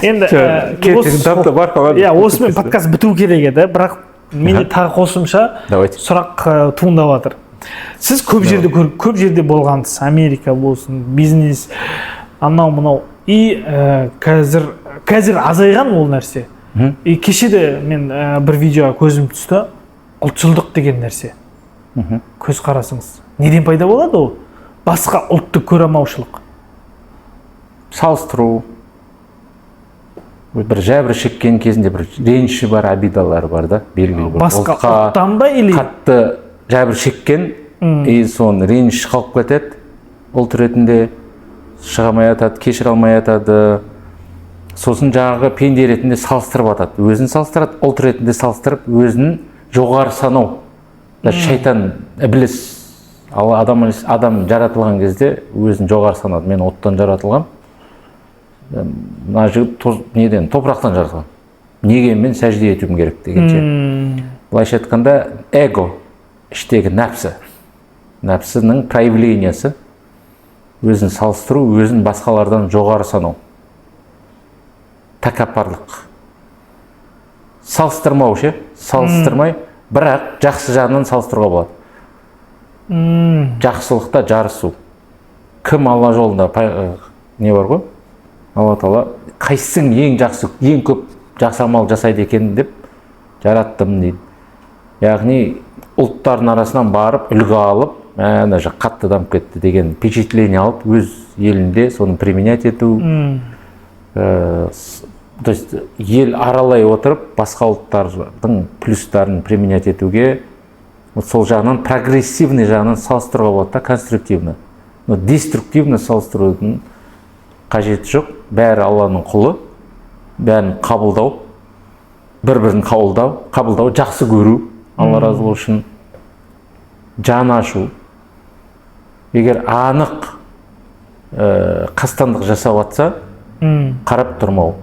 Енді осымен подкаст біту керек еді, бірақ менде тағы қосымша сұрақ туындап жатыр. Сіз көп жерде болғансыз, Америка болсын, бизнес, анау-мынау. Қазір азайған ол нәрсе. Кеше де мен бір видеоға көзім түсті, ұлтшылдық деген нәрсе. Көз қарасыңыз. Неден пайда болады ол? Басқа ұлтты көремаушылық. Салыстыру. Бір жәбір шеккен кезінде бір реніші бар, обидалары бар да, белгілі бір. Басқа ұлттан ба или? Қатты жәбір шеккен, соны реніш қалып кетеді. Ұлт ретінде шыға алмай жатады, кешіре алмай жатады. Сосын жаңағы пенде ретінде салыстырып жатады. Өзін салыстырады, ұлт ретінде салыстырып, өзін жоғары санау. Шайтан, ібліс, адам жаратылған кезде өзін жоғары санады. Мен оттан жаратылғам. Мына жігіт неден, топырақтан жаратылған. Неге мен сәжде етуім керек дегенше. Былайша айтқанда эго, іштегі нәпсі. Нәпсінің проявлениясы, өзін салыстыру, өзін басқалардан жоғары санау. Тәкаппарлық. Салыстырмау ше, салыстырмай, бірақ жақсы жағынан салыстыруға болады. Жақсылықта жарысу. Кім Алла жолында не бар ғой? Алла Тағала қайсың ең жақсы, ең көп жақсы амал жасайды екен деп жараттым дейді. Яғни ұлттардың арасынан барып, үлгі алып, ана жақ қатты дамып кетті деген впечатление алып, өз елінде соны применять ету. То есть ел аралай отырып, басқа ұлттардың плюстарын применять етуге, сол жағынан прогрессивный жағынан салыстыруға болады да, конструктивно. Деструктивно салыстырудың қажеті жоқ. Бәрі Алланың құлы, бәрін қабылдау, бір-бірін қабылдау, жақсы көру, Алла разылығы үшін, жан ашу. Егер анық қастандық жасап жатса, қарап тұрмау.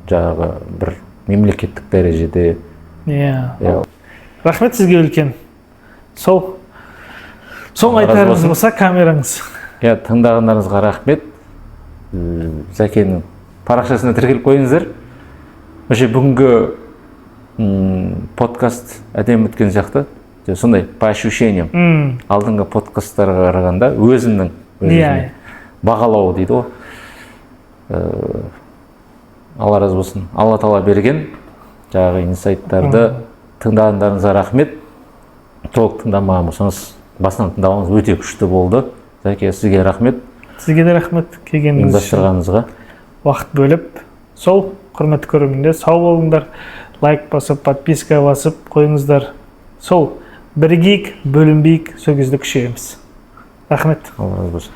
Жаңағы бір мемлекеттік дәрежеде. Рахмет сізге үлкен. Соң айтарыңыз болса, камераңыз. Тыңдағандарыңызға рахмет. Зәкенің парақшасына тіркеліп қойыңыздар. Бүгінгі подкаст әдемі өткен сияқты. Сондай по ощущениям. Алдыңғы подкасттарға қарағанда өзімнің бағалауы дейді ғой. Алла разы болсын. Алла Тағала берген жаңағы инсайттарды тыңдағандарыңызға рахмет. Толық тыңдамаған болсаңыз, басынан тыңдағаныңыз өте күшті болды. Зәке, сізге рахмет. Сізге де рахмет келгеніңіз үшін. Уақыт бөліп. Құрметті көрермендер, сау болыңдар. Лайк басып, подписка басып қойыңыздар. Бірігейік, бөлінбейік, сол кезде күшейеміз. Рахмет. Алла разы болсын.